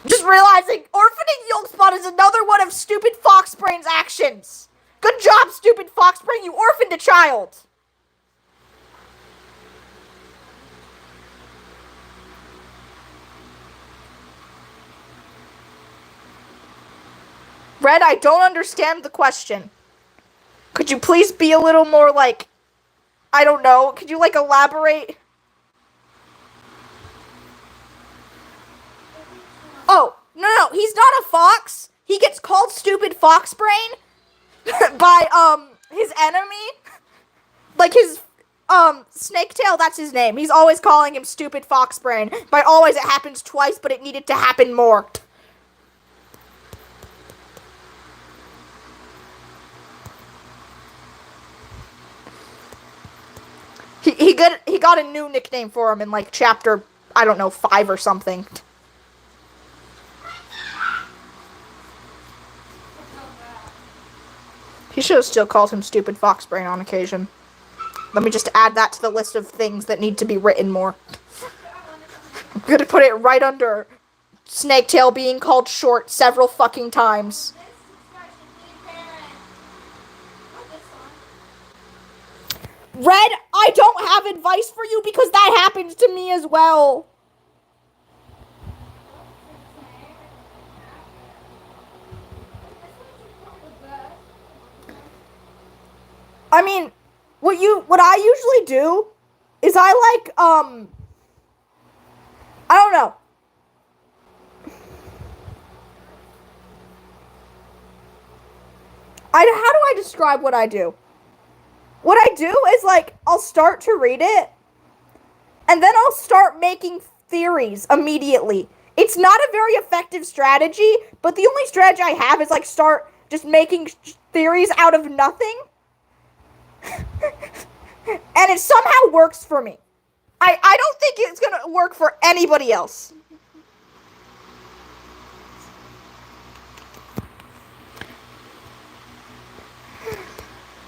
S1: Just realizing orphaning Yolkspot is another one of Stupid Foxbrain's actions. Good job, Stupid Foxbrain. You orphaned a child. Red, I don't understand the question. Could you please be a little more, like, I don't know. Could you, like, elaborate? Oh, no, he's not a fox. He gets called Stupid Foxbrain by, his enemy. Like, his, Snaketail, that's his name. He's always calling him Stupid Foxbrain. By always, it happens twice, but it needed to happen more. He got a new nickname for him in, like, chapter, I don't know, 5 or something. He should have still called him Stupid Foxbrain on occasion. Let me just add that to the list of things that need to be written more. I'm gonna put it right under Snaketail being called short several fucking times. Red, I don't have advice for you because that happens to me as well. I mean, what I usually do is I don't know. How do I describe what I do? What I do is, like, I'll start to read it, and then I'll start making theories immediately. It's not a very effective strategy, but the only strategy I have is, like, start just making theories out of nothing. And it somehow works for me. I don't think it's gonna work for anybody else.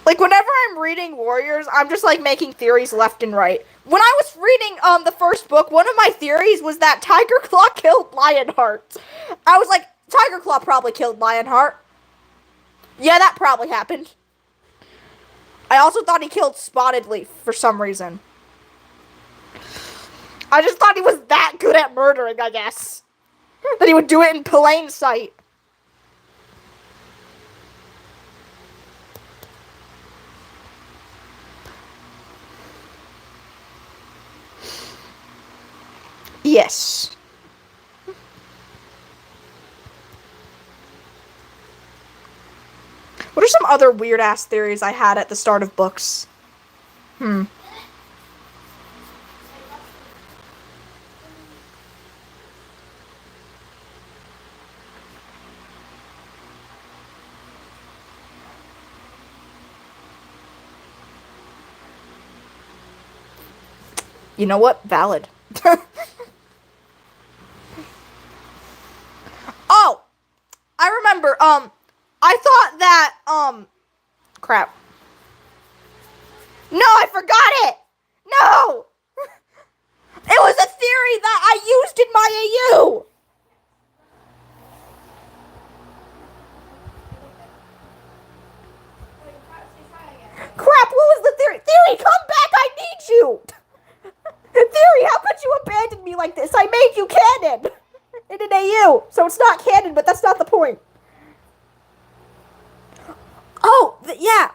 S1: Like, whenever I'm reading Warriors, I'm just, like, making theories left and right. When I was reading, the first book, one of my theories was that Tiger Claw killed Lionheart. I was like, Tiger Claw probably killed Lionheart. Yeah, that probably happened. I also thought he killed Spotted Leaf for some reason. I just thought he was that good at murdering, I guess. That he would do it in plain sight. Yes. What are some other weird-ass theories I had at the start of books? You know what? Valid. Oh! I remember, I thought that, crap. No, I forgot it! No! It was a theory that I used in my AU! Crap, what was the theory? Theory, come back, I need you! Theory, how could you abandon me like this? I made you canon! In an AU, so it's not canon, but that's not the point. Oh, yeah.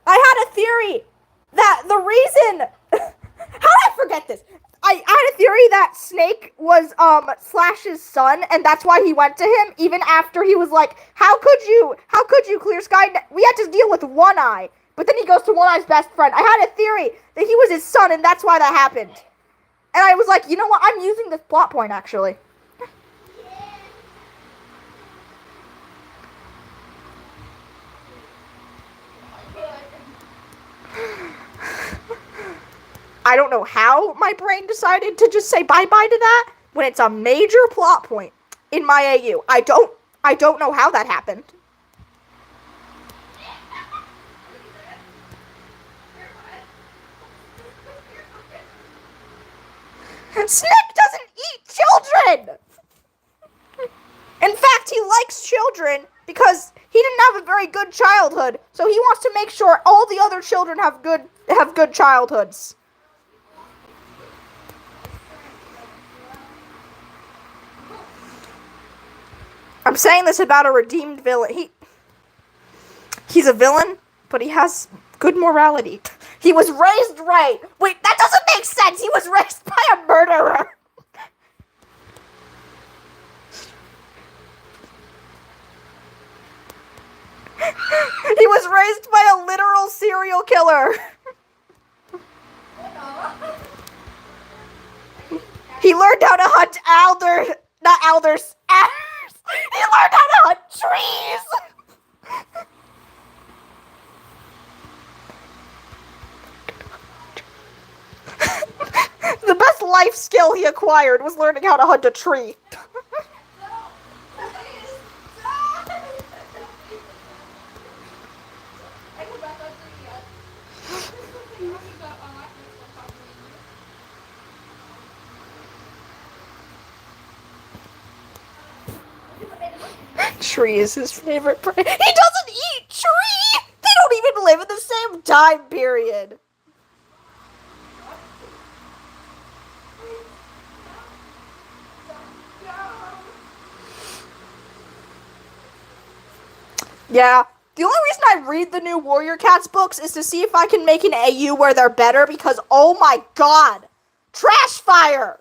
S1: I had a theory that the reason... How did I forget this? I had a theory that Snake was, Slash's son, and that's why he went to him, even after he was like, how could you, Clear Sky? We had to deal with One Eye. But then he goes to One Eye's best friend. I had a theory that he was his son, and that's why that happened. And I was like, you know what? I'm using this plot point, actually. I don't know how my brain decided to just say bye-bye to that when it's a major plot point in my AU. I don't know how that happened. Snake doesn't eat children! In fact, he likes children because he didn't have a very good childhood, so he wants to make sure all the other children have good childhoods. I'm saying this about a redeemed villain. He's a villain, but he has good morality. He was raised right. Wait, that doesn't make sense. He was raised by a murderer. He was raised by a literal serial killer. He learned how to hunt adders. He learned how to hunt trees. The best life skill he acquired was learning how to hunt a tree. Tree is his favorite prey. He doesn't eat Tree! They don't even live in the same time period. Yeah. The only reason I read the new Warrior Cats books is to see if I can make an AU where they're better because, oh my god, trash fire!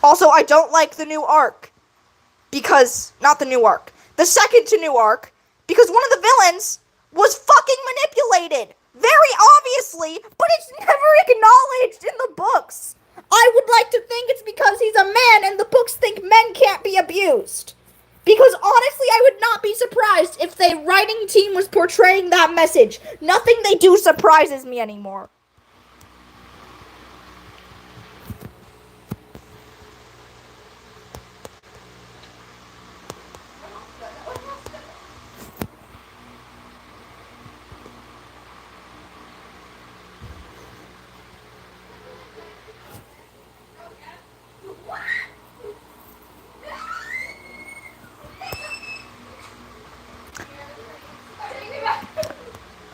S1: Also, I don't like the new arc. Because, not the new arc. The second to new arc, because one of the villains was fucking manipulated. Very obviously, but it's never acknowledged in the books. I would like to think it's because he's a man and the books think men can't be abused. Because honestly, I would not be surprised if the writing team was portraying that message. Nothing they do surprises me anymore.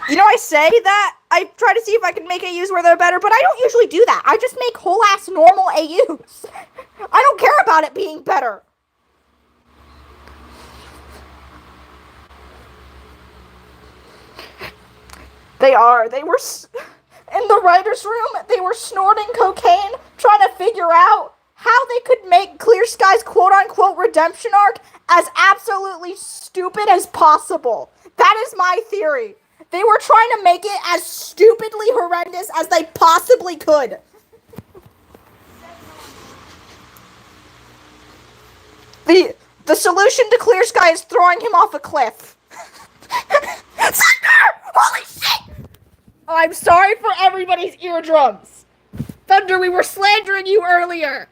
S1: You know, I say that, I try to see if I can make AUs where they're better, but I don't usually do that. I just make whole-ass normal AUs. I don't care about it being better. They are. They were, in the writer's room, they were snorting cocaine, trying to figure out how they could make Clear Sky's quote-unquote redemption arc as absolutely stupid as possible. That is my theory. They were trying to make it as stupidly horrendous as they possibly could. The solution to Clear Sky is throwing him off a cliff. Thunder! Holy shit! Oh, I'm sorry for everybody's eardrums. Thunder, we were slandering you earlier.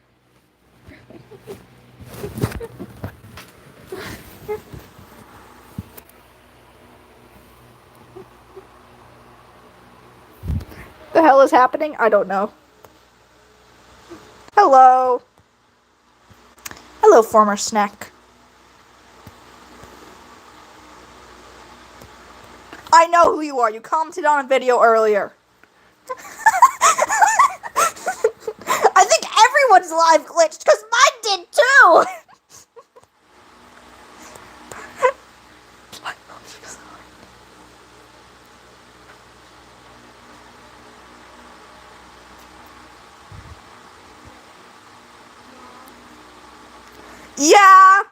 S1: The hell is happening? I don't know. Hello. Hello, former snack. I know who you are. You commented on a video earlier. I think everyone's live glitched because mine did too. Yeah,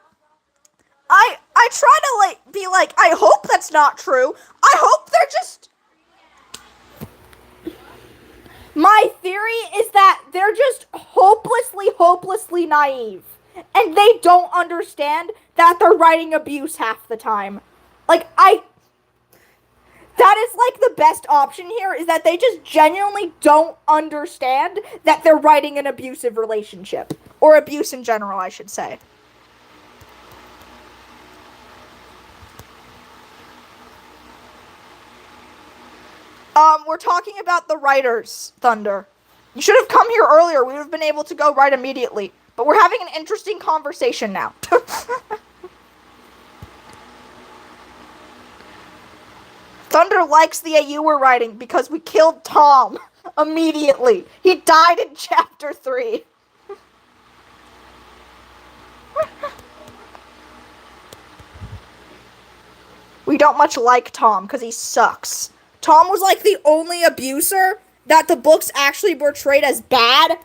S1: I try to be like, I hope that's not true. I hope they're just. My theory is that they're just hopelessly naive, and they don't understand that they're writing abuse half the time. That is the best option here is that they just genuinely don't understand that they're writing an abusive relationship or abuse in general, I should say. We're talking about the writers, Thunder. You should have come here earlier. We would have been able to go right immediately. But we're having an interesting conversation now. Thunder likes the AU we're writing because we killed Tom immediately. He died in chapter 3. We don't much like Tom because he sucks. Tom was the only abuser that the books actually portrayed as bad.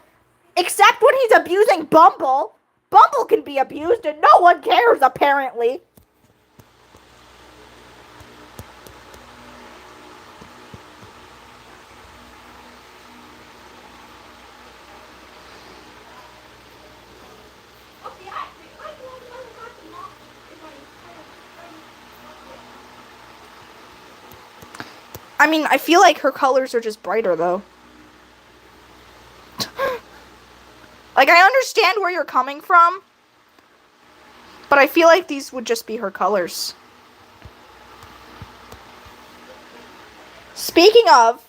S1: Except when he's abusing Bumble. Bumble can be abused and no one cares, apparently. I mean, I feel like her colors are just brighter, though. I understand where you're coming from, but I feel like these would just be her colors. Speaking of,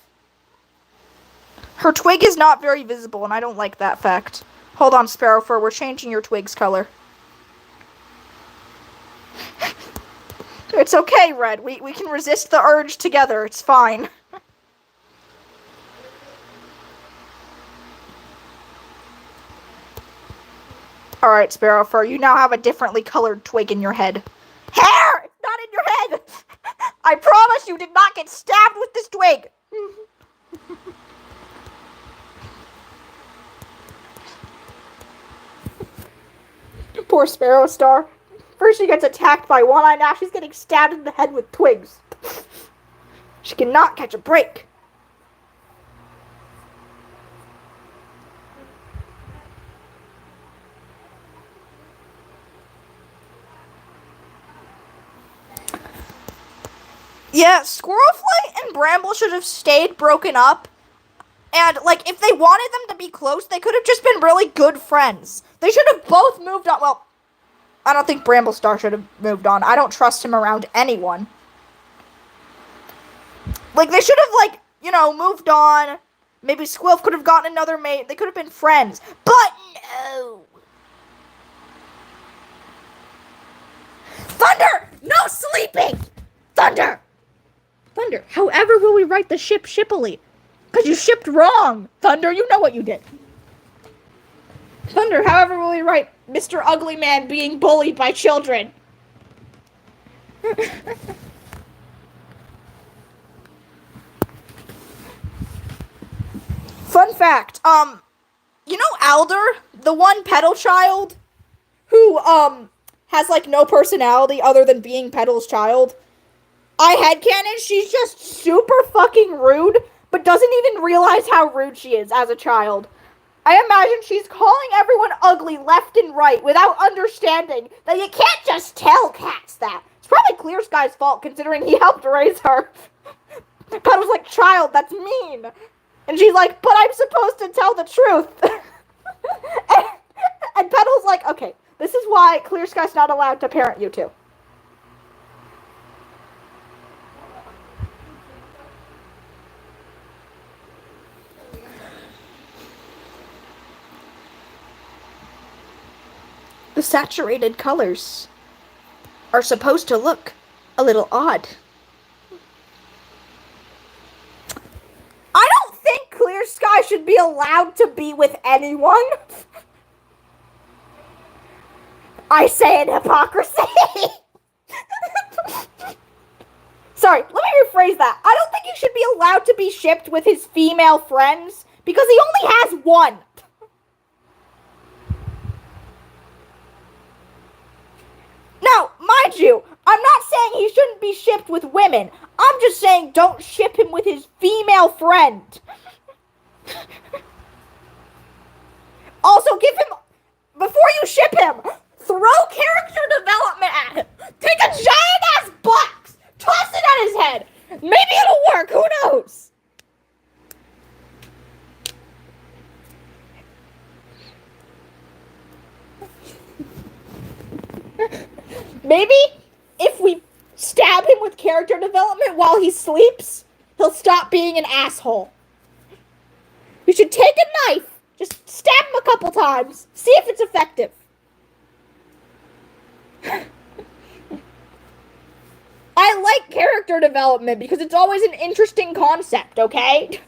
S1: Her twig is not very visible, and I don't like that fact. Hold on, Sparrow Fur, we're changing your twig's color. It's okay, Red. We can resist the urge together. It's fine. Alright, Sparrow Fur, you now have a differently colored twig in your head. Hair! It's not in your head! I promise you did not get stabbed with this twig! Poor Sparrow Star. First she gets attacked by One Eye, now she's getting stabbed in the head with twigs. She cannot catch a break. Yeah, Squirrelflight and Bramble should have stayed broken up. And, like, if they wanted them to be close, they could have just been really good friends. They should have both moved on. Well, I don't think Bramble Star should have moved on. I don't trust him around anyone. Like, they should have, like, you know, moved on. Maybe Squilf could have gotten another mate. They could have been friends. But no. Thunder! No sleeping! Thunder! Thunder, however will we write the ship shippily? Because you shipped wrong. Thunder, you know what you did. Thunder, however will we write Mr. Ugly Man being bullied by children? Fun fact, you know Alder, the one Petal child, who, has, like, no personality other than being Petal's child? I headcanon, she's just super fucking rude, but doesn't even realize how rude she is as a child. I imagine she's calling everyone ugly left and right without understanding that you can't just tell cats that. It's probably Clear Sky's fault considering he helped raise her. Petal's like, child, that's mean. And she's like, but I'm supposed to tell the truth. and Petal's like, okay, this is why Clear Sky's not allowed to parent you two. The saturated colors are supposed to look a little odd. I don't think Clear Sky should be allowed to be with anyone. I say in hypocrisy. Sorry, let me rephrase that. I don't think he should be allowed to be shipped with his female friends because he only has one. Now, mind you, I'm not saying he shouldn't be shipped with women. I'm just saying don't ship him with his female friend. Also, give him, before you ship him, throw character development at him. Take a giant-ass box, toss it at his head. Maybe it'll work, who knows? Maybe if we stab him with character development while he sleeps, he'll stop being an asshole. We should take a knife, just stab him a couple times, see if it's effective. I like character development because it's always an interesting concept, okay?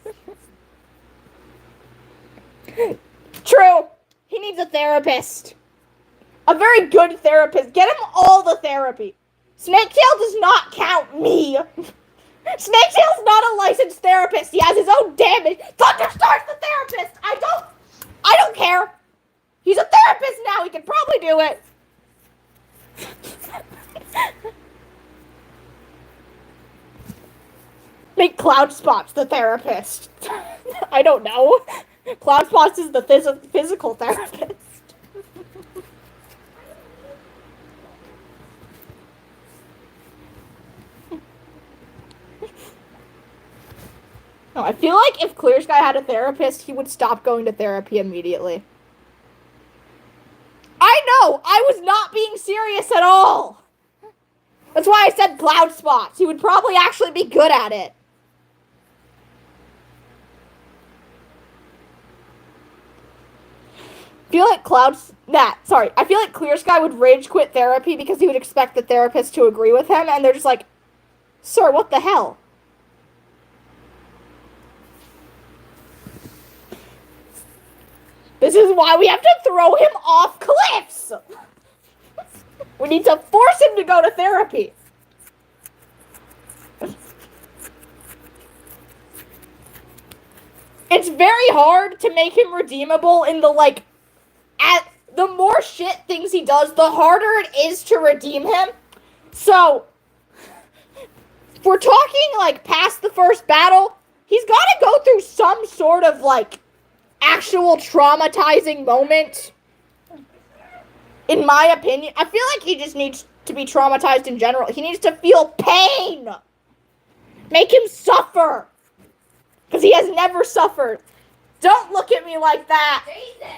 S1: True. He needs a therapist. A very good therapist. Get him all the therapy. Snaketail does not count me. Snaketail's not a licensed therapist. He has his own damage. Thunderstar's the therapist. I don't care. He's a therapist now. He can probably do it. Make Cloud Spots the therapist. I don't know. Cloud Spots is the physical therapist. No, I feel like if Clear Sky had a therapist, he would stop going to therapy immediately. I know! I was not being serious at all! That's why I said Cloud Spots. He would probably actually be good at it. feel like I feel like Clear Sky would rage quit therapy because he would expect the therapist to agree with him, and they're just like, sir, what the hell? This is why we have to throw him off cliffs! We need to force him to go to therapy. It's very hard to make him redeemable in the, like, the more shit things he does, the harder it is to redeem him. So, if we're talking, like, past the first battle, he's gotta go through some sort of, like, actual traumatizing moment. In my opinion, I feel like he just needs to be traumatized in general. He needs to feel pain. Make him suffer. Because he has never suffered. Don't look at me like that. Jesus.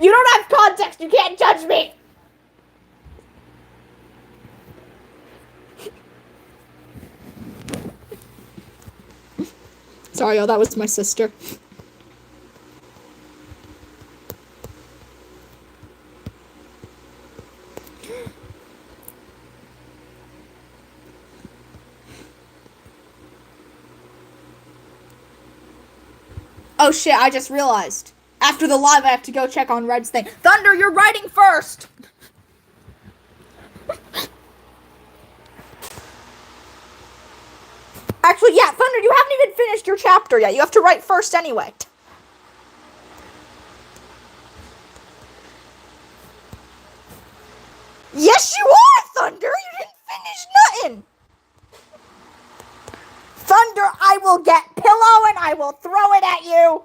S1: You don't have context. You can't judge me. Sorry, that was my sister. Oh shit, I just realized. After the live, I have to go check on Red's thing. Thunder, you're writing first! Actually, yeah, Thunder, you haven't even finished your chapter yet. You have to write first anyway. Yes, you are, Thunder! You didn't finish nothing! Thunder, I will get pillow and I will throw it at you!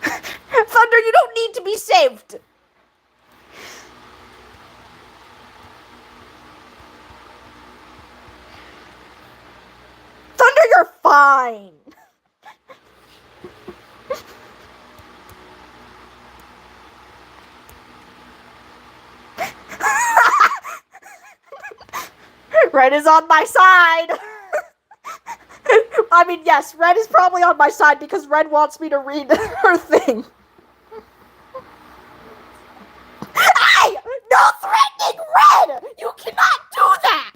S1: Thunder, you don't need to be saved! Thunder, you're fine! Red is on my side! I mean, yes, Red is probably on my side because Red wants me to read her thing. Hey! No threatening Red! You cannot do that!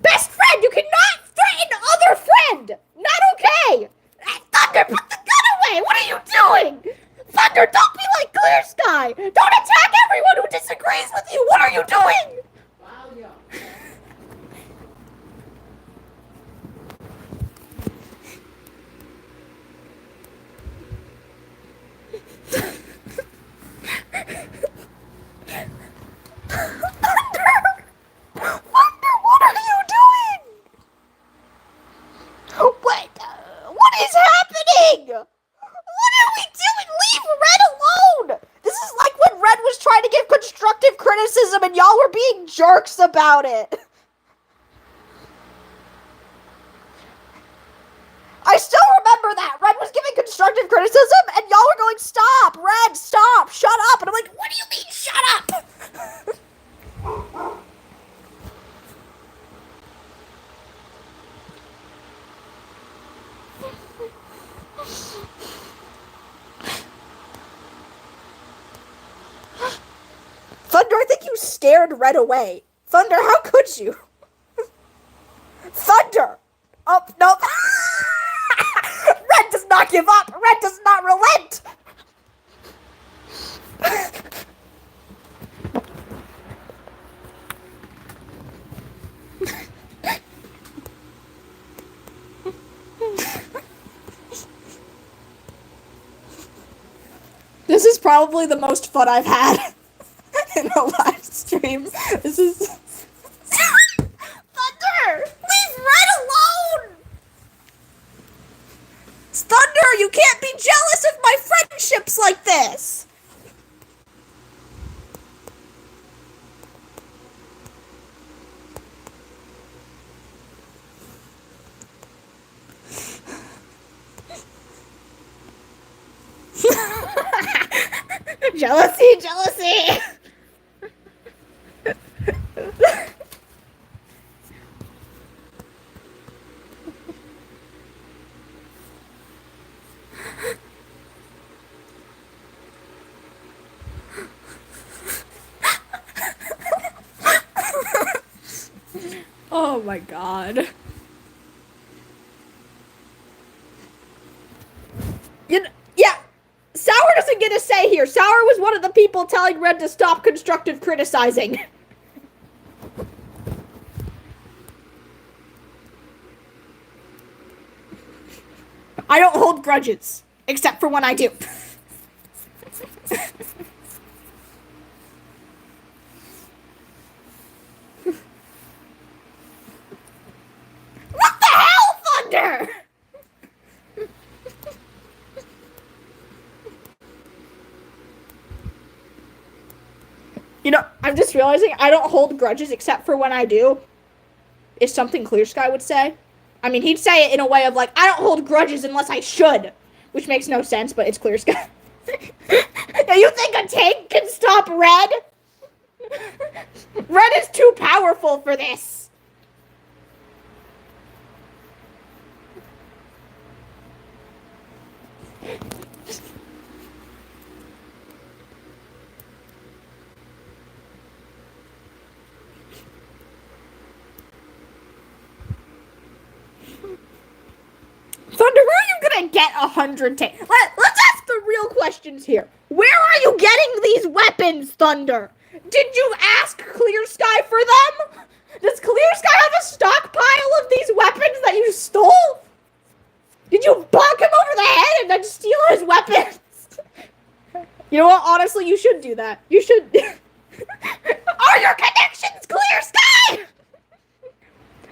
S1: Best friend, you cannot threaten other friend! Not okay! Hey, Thunder, put the gun away! What are you doing? Thunder, don't be like Clear Sky! Don't attack everyone who disagrees with you! What are you doing? Thunder, what are you doing? What is happening? What are we doing? Leave Red alone! This is like when Red was trying to give constructive criticism and y'all were being jerks about it. I still remember that. Red was giving constructive criticism and y'all were going, stop, Red, stop, shut up. And I'm like, what do you mean, shut up? Thunder, I think you scared Red away. Thunder, how could you? Thunder! Oh, nope. Red does not give up. Red does not relent. This is probably the most fun I've had in a live stream. This is... Thunder! Leave Red alone! Thunder, you can't be jealous of my friendships like this! Jealousy, jealousy! my god. Yeah, Sour doesn't get a say here. Sour was one of the people telling Red to stop constructive criticizing. I don't hold grudges, except for when I do. What the hell, Thunder? You know, I'm just realizing I don't hold grudges except for when I do. Is something Clear Sky would say. I mean, he'd say it in a way of like, I don't hold grudges unless I should. Which makes no sense, but it's Clear Sky. Now you think a tank can stop Red? Red is too powerful for this. Thunder, where are you gonna get 100 tanks? Let's ask the real questions here. Where are you getting these weapons, Thunder? Did you ask Clear Sky for them? Does Clear Sky have a stockpile of these weapons that you stole? Did you bonk him over the head and then steal his weapons? You know what? Honestly, you should do that. You should. Are your connections Clear Sky?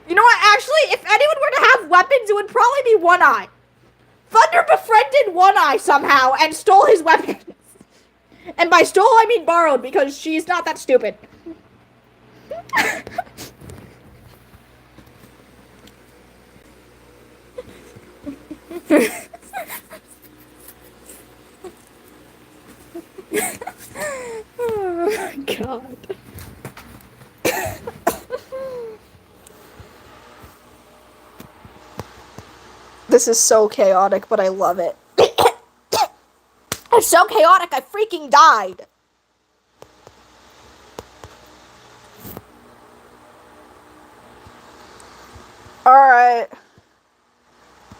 S1: You know what? Actually, if anyone were to have weapons, it would probably be One Eye. Thunder befriended One Eye somehow and stole his weapons. And by stole, I mean borrowed, because she's not that stupid. Oh my god. This is so chaotic, but I love it. It's so chaotic, I freaking died. Alright.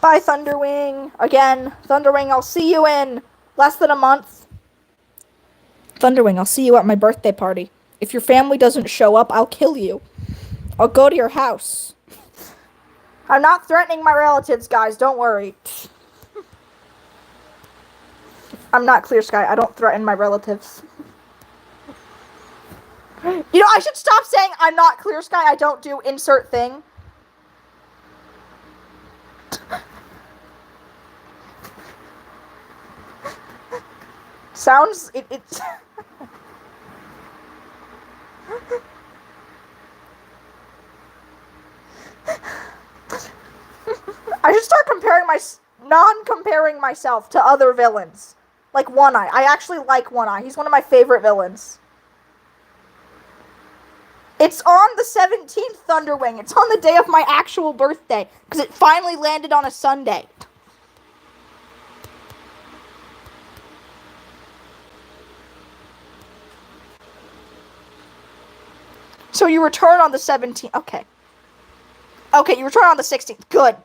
S1: Bye, Thunderwing. Again, Thunderwing, I'll see you in less than a month. Thunderwing, I'll see you at my birthday party. If your family doesn't show up, I'll kill you. I'll go to your house. I'm not threatening my relatives, guys. Don't worry. I'm not Clear Sky. I don't threaten my relatives. You know, I should stop saying I'm not Clear Sky. I don't do insert thing. Sounds... It's... I should start non-comparing myself to other villains. Like One Eye. I actually like One Eye. He's one of my favorite villains. It's on the 17th, Thunderwing. It's on the day of my actual birthday. Because it finally landed on a Sunday. So you return on the 17th. Okay. Okay, you return on the 16th. Good.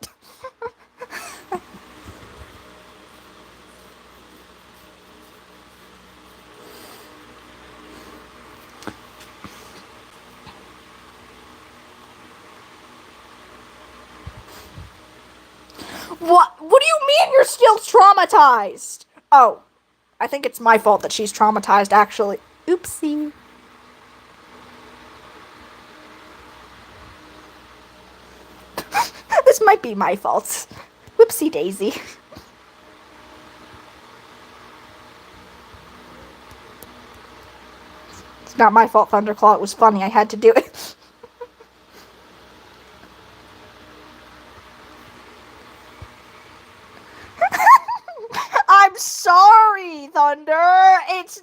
S1: What do you mean you're still traumatized? Oh, I think it's my fault that she's traumatized, actually. Oopsie. This might be my fault. Whoopsie daisy. It's not my fault, Thunderclaw. It was funny. I had to do it. I'm sorry, Thunder. It's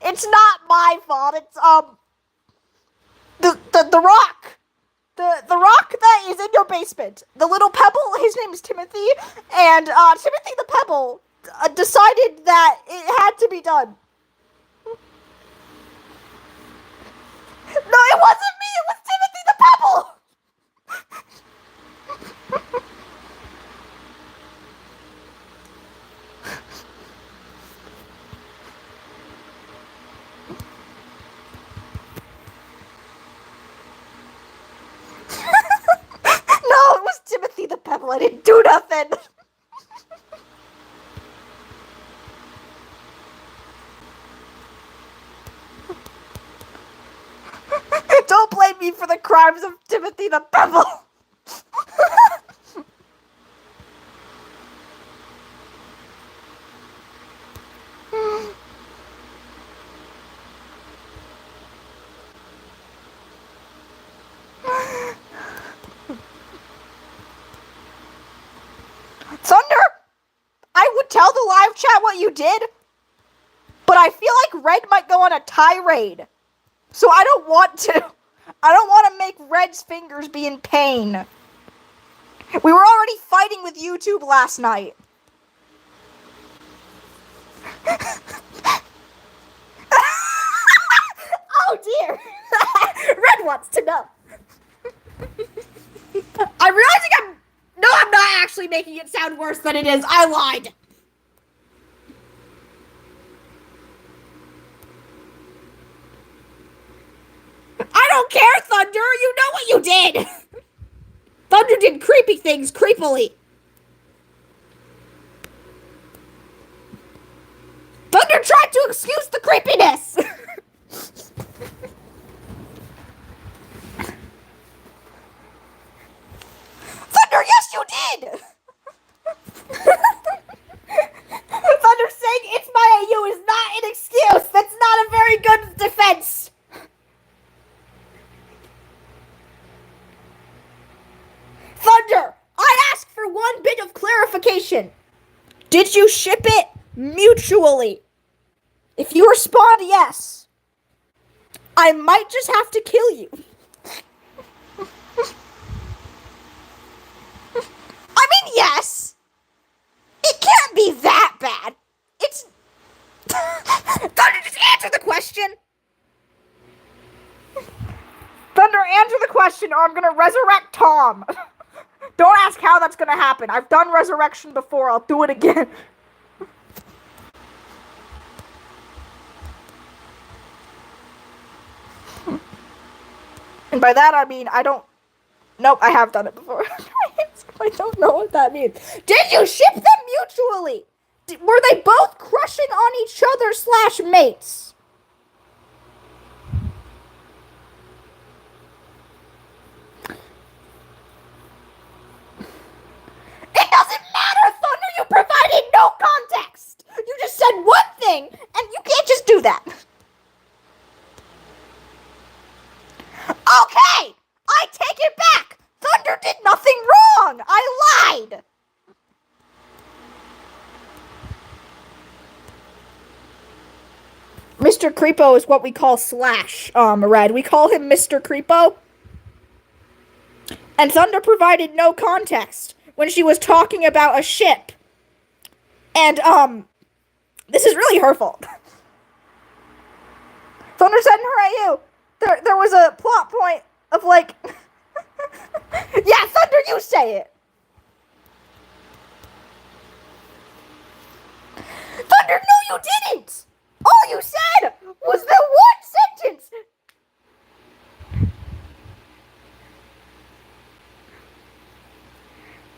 S1: not my fault. It's the rock. The rock that is in your basement. The little pebble, his name is Timothy, and Timothy the Pebble decided that it had to be done. No, it wasn't me, it was Timothy the Pebble! Well, I didn't do nothing. Don't blame me for the crimes of Timothy the Bevel. Thunder, I would tell the live chat what you did, but I feel like Red might go on a tirade. So I don't want to. I don't want to make Red's fingers be in pain. We were already fighting with YouTube last night. Oh dear. Red wants to know. I'm realizing I'm not actually making it sound worse than it is. I lied. I don't care, Thunder. You know what you did. Thunder did creepy things creepily. Thunder tried to excuse the creepiness. Thunder, yes, you did. Thunder saying it's my AU is not an excuse. That's not a very good defense. Thunder, I asked for one bit of clarification. Did you ship it mutually? If you respond yes, I might just have to kill you. I mean, yes. It can't be that bad. It's... Thunder, just answer the question. Thunder, answer the question or I'm gonna resurrect Tom. Don't ask how that's gonna happen. I've done resurrection before. I'll do it again. And by that I mean I don't... Nope, I have done it before. I don't know what that means. Did you ship them mutually? Were they both crushing on each other / mates? It doesn't matter, Thunder! You provided no context! You just said one thing, and you can't just do that. Okay! I take it back! Thunder did nothing wrong! I lied! Mr. Creepo is what we call Slash, Red. We call him Mr. Creepo. And Thunder provided no context when she was talking about a ship. And, this is really her fault. Thunder said in her AU, there was a plot point of, like... Yeah, Thunder, you say it! Thunder, no you didn't! All you said was the one sentence!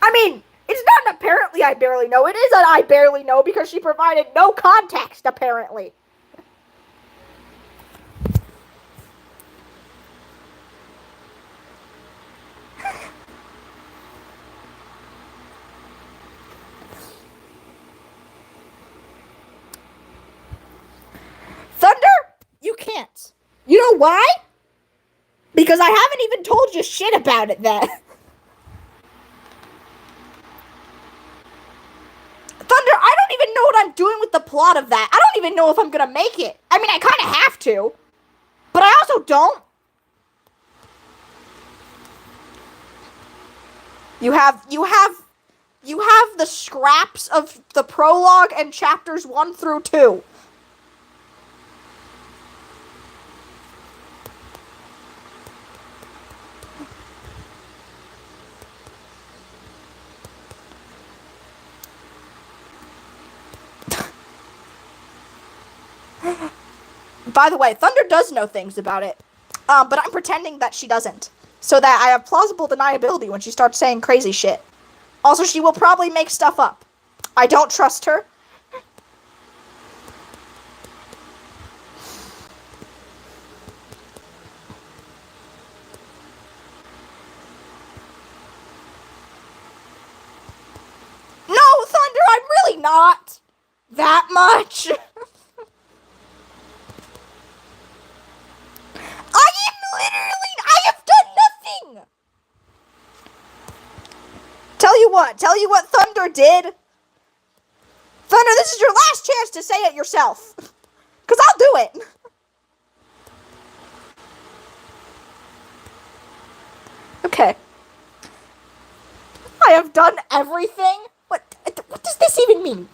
S1: I mean, it's not an apparently I barely know. It is an I barely know because she provided no context, apparently. Thunder, you can't. You know why? Because I haven't even told you shit about it then. Thunder, I don't even know what I'm doing with the plot of that. I don't even know if I'm gonna make it. I mean, I kind of have to. But I also don't. You have the scraps of the prologue and chapters 1 through 2. By the way, Thunder does know things about it, but I'm pretending that she doesn't, so that I have plausible deniability when she starts saying crazy shit. Also, she will probably make stuff up. I don't trust her. No, Thunder, I'm really not that much. I have done nothing. Tell you what Thunder did. Thunder, this is your last chance to say it yourself. Because I'll do it. Okay. I have done everything? What does this even mean?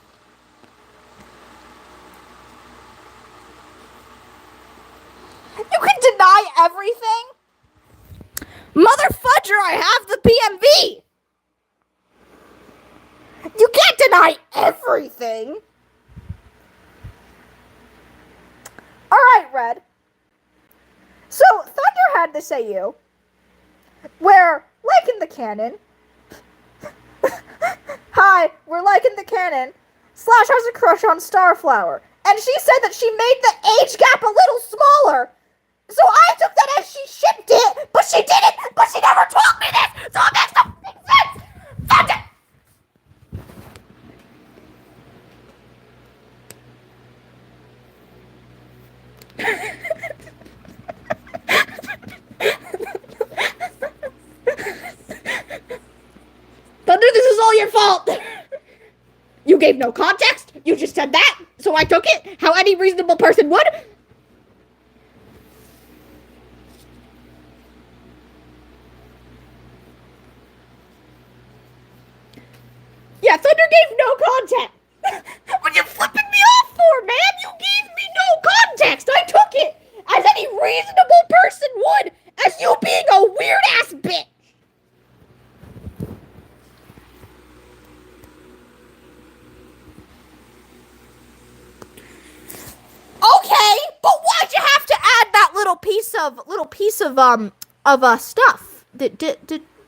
S1: You can deny everything? Mother fudger, I have the PMV! You can't deny everything! Alright, Red. So, Thunder had this AU, where, like in the canon, hi, we're liking the canon, Slash has a crush on Starflower, and she said that she made the age gap a little smaller. So I took that as she shipped it, but she didn't, but she never told me this, so it makes no sense! Thunder! Thunder, this is all your fault! You gave no context, you just said that, so I took it, how any reasonable person would. Yeah, Thunder gave no context. What are you flipping me off for, man? You gave me no context. I took it as any reasonable person would, as you being a weird-ass bitch. Okay, but why'd you have to add that little piece of stuff?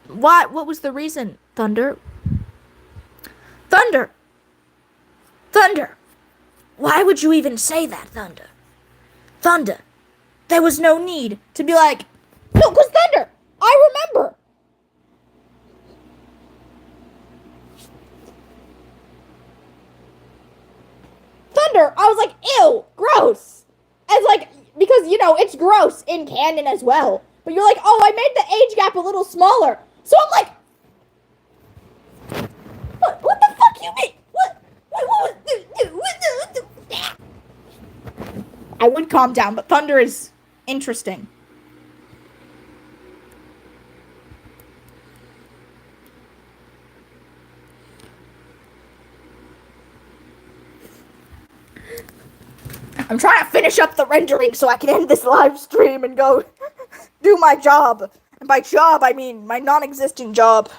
S1: What was the reason, Thunder? Thunder, why would you even say that, Thunder, there was no need to be like, no, because Thunder, I remember. Thunder, I was like, ew, gross. As like, because, you know, it's gross in canon as well. But you're like, oh, I made the age gap a little smaller. So I'm like, what the fuck you mean? I would calm down, but Thunder is interesting. I'm trying to finish up the rendering so I can end this live stream and go do my job. And by job, I mean my non-existent job.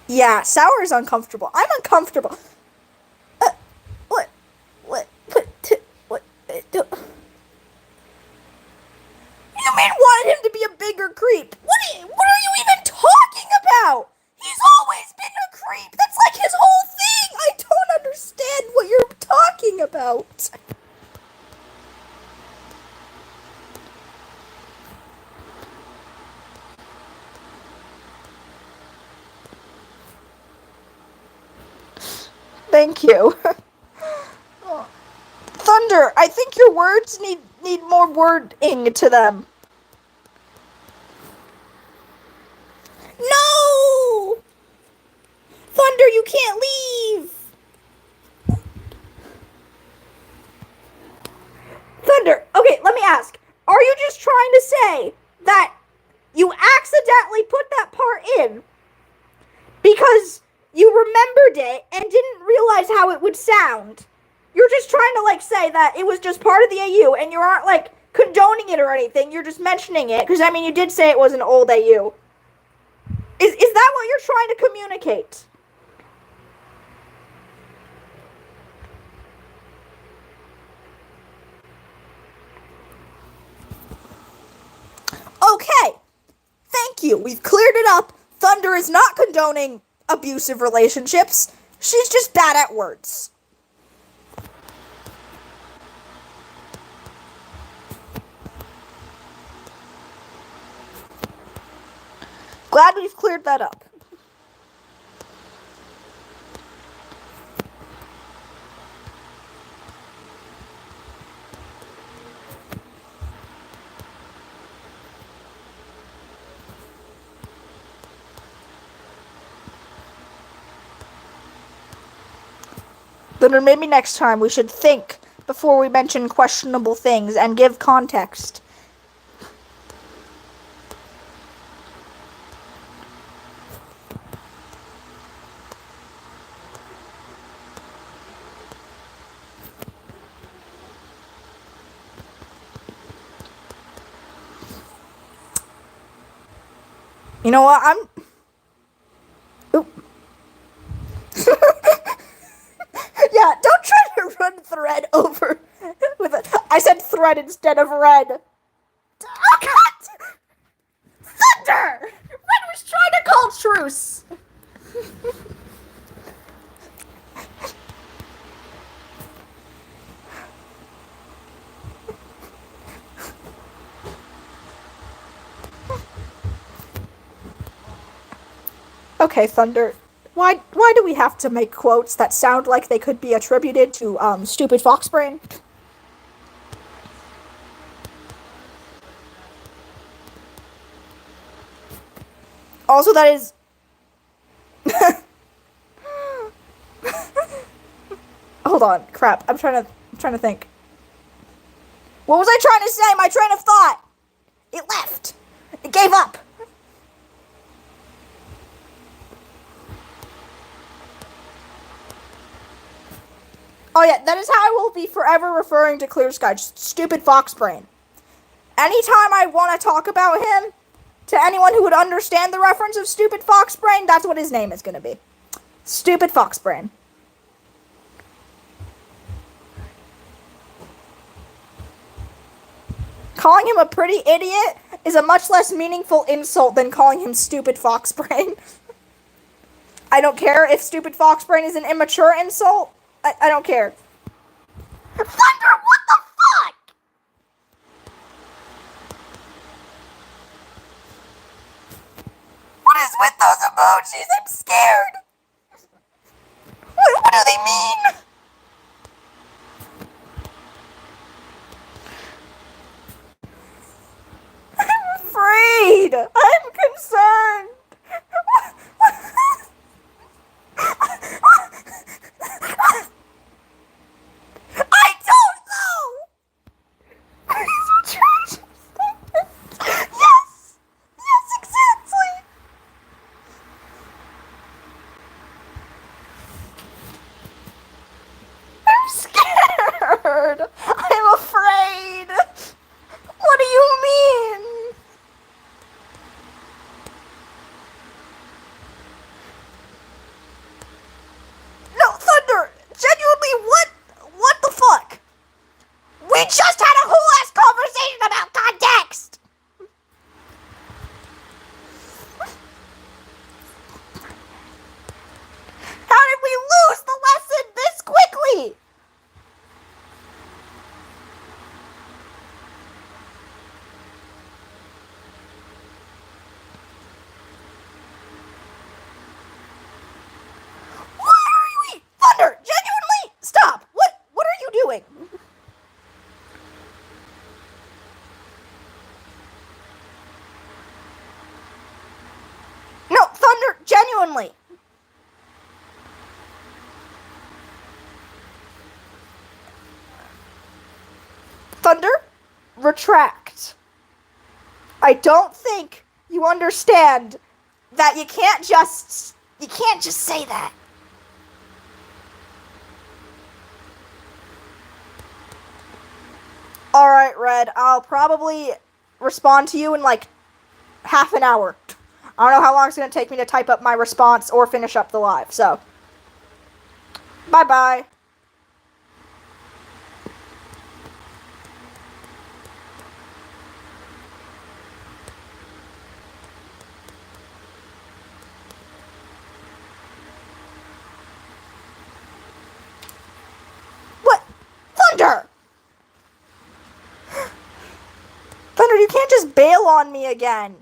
S1: Yeah, Sour is uncomfortable. I'm uncomfortable. You mean wanted him to be a bigger creep? What are you even talking about? He's always been a creep. That's like his whole thing. I don't understand what you're talking about. Thank you. Thunder, I think your words need more wording to them. No! Thunder, you can't leave! Thunder, okay, let me ask. Are you just trying to say that you accidentally put that part in because you remembered it and didn't realize how it would sound? You're just trying to, like, say that it was just part of the AU and you aren't, like, condoning it or anything. You're just mentioning it because, I mean, you did say it was an old AU. Is that what you're trying to communicate? Okay. Thank you. We've cleared it up. Thunder is not condoning abusive relationships. She's just bad at words. Glad we've cleared that up. Then maybe next time we should think before we mention questionable things and give context. You know what? Oop. Yeah, don't try to run thread over with it. I said thread instead of red. Oh God! Thunder! Red was trying to call truce. Okay, Thunder. Why do we have to make quotes that sound like they could be attributed to stupid Foxbrain? Also, that is. Hold on, crap. I'm trying to think. What was I trying to say? My train of thought. It left. It gave up. Oh yeah, that is how I will be forever referring to Clear Sky. Just stupid Foxbrain. Anytime I want to talk about him, to anyone who would understand the reference of Stupid Foxbrain, that's what his name is going to be. Stupid Foxbrain. Calling him a pretty idiot is a much less meaningful insult than calling him Stupid Foxbrain. I don't care if Stupid Foxbrain is an immature insult. I don't care. Thunder, what the fuck? What is with those emojis? I'm scared. What do they mean? I'm afraid. I'm concerned. I don't know. Yes. Yes, exactly. I'm scared. I'm afraid. What do you mean? No, Thunder. Genuinely, what the fuck? We just had a whole ass conversation about context. How did we lose the lesson this quickly? What are you? Thunder, genuinely, stop. What are you doing? No, Thunder, genuinely. Thunder, retract. I don't think you understand that you can't just say that. All right, Red. I'll probably respond to you in like half an hour. I don't know how long it's going to take me to type up my response or finish up the live. So, bye-bye. What? Thunder! Thunder, you can't just bail on me again.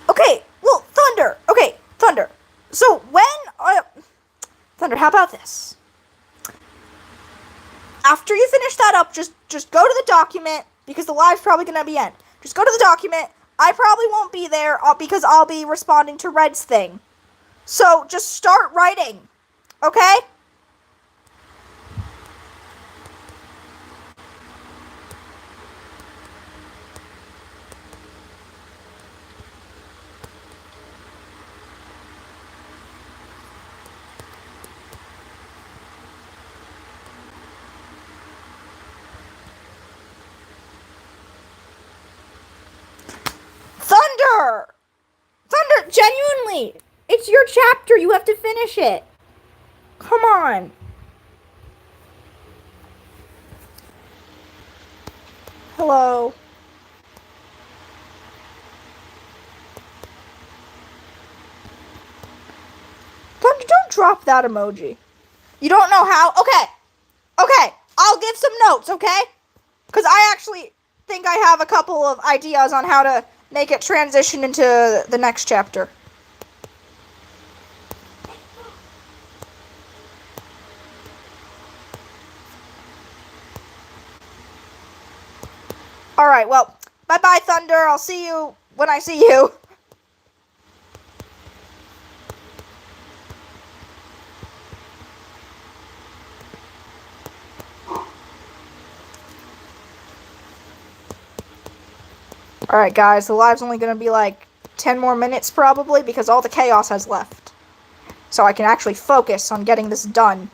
S1: Okay, well, Thunder. Okay, Thunder. So when Thunder, how about this? After you finish that up, just go to the document, because the live's probably going to be end. Just go to the document. I probably won't be there because I'll be responding to Red's thing. So just start writing, okay? Thunder! Thunder, genuinely! It's your chapter, you have to finish it. Come on. Hello. Thunder, don't drop that emoji. You don't know how? Okay, I'll give some notes, okay? Because I actually think I have a couple of ideas on how to make it transition into the next chapter. Alright, well, bye-bye, Thunder. I'll see you when I see you. Alright, guys, the live's only going to be like 10 more minutes probably because all the chaos has left. So I can actually focus on getting this done.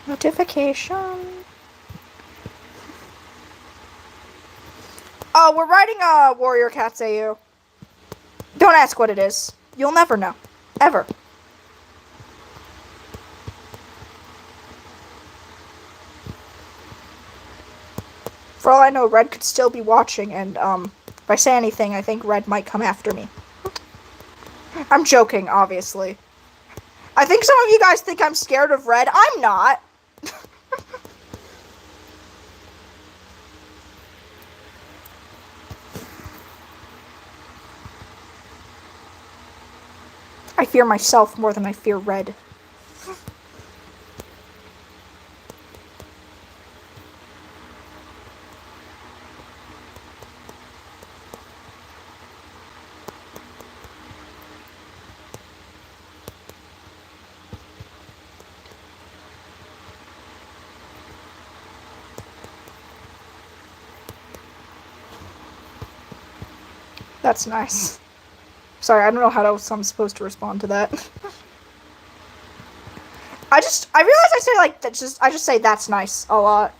S1: Notification. Oh, we're writing a Warrior Cats AU. Don't ask what it is. You'll never know. Ever. For all I know, Red could still be watching, and, if I say anything, I think Red might come after me. I'm joking, obviously. I think some of you guys think I'm scared of Red. I'm not. I fear myself more than I fear Red. That's nice. Sorry, I don't know how else I'm supposed to respond to that. I realize I say like that. I just say that's nice a lot.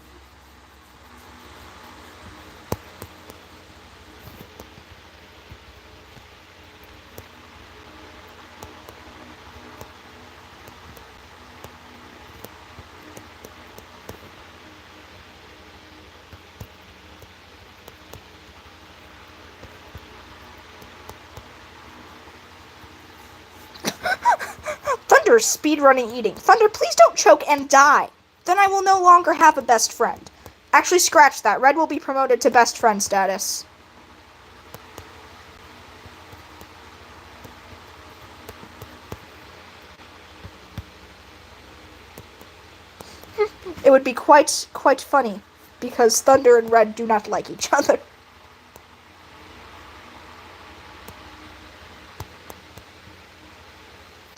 S1: Thunder is speedrunning eating. Thunder, please don't choke and die. Then I will no longer have a best friend. Actually, scratch that. Red will be promoted to best friend status. It would be quite funny, because Thunder and Red do not like each other.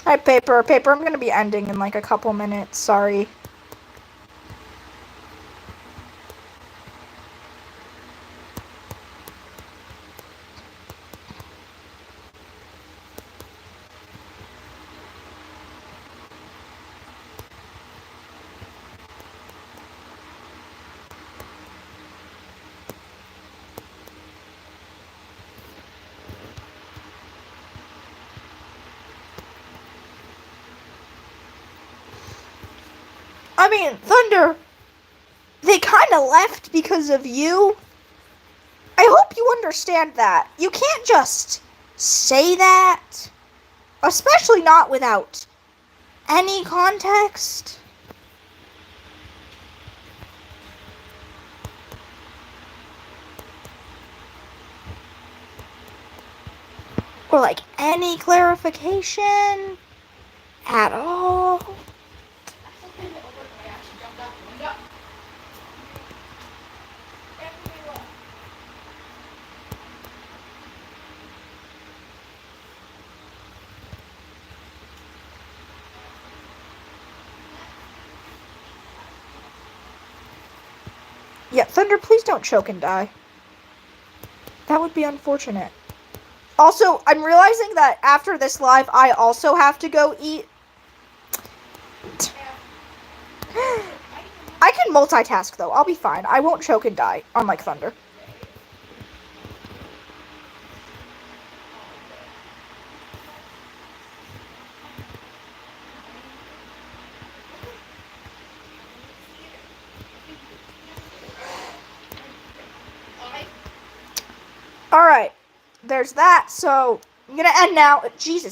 S1: Hi, Paper. Paper, I'm going to be ending in like a couple minutes. Sorry. I mean, Thunder, they kind of left because of you. I hope you understand that. You can't just say that, especially not without any context. Or like any clarification at all. Yeah, Thunder, please don't choke and die. That would be unfortunate. Also, I'm realizing that after this live, I also have to go eat. I can multitask, though. I'll be fine. I won't choke and die, unlike Thunder. Alright, there's that. So, I'm gonna end now. Jesus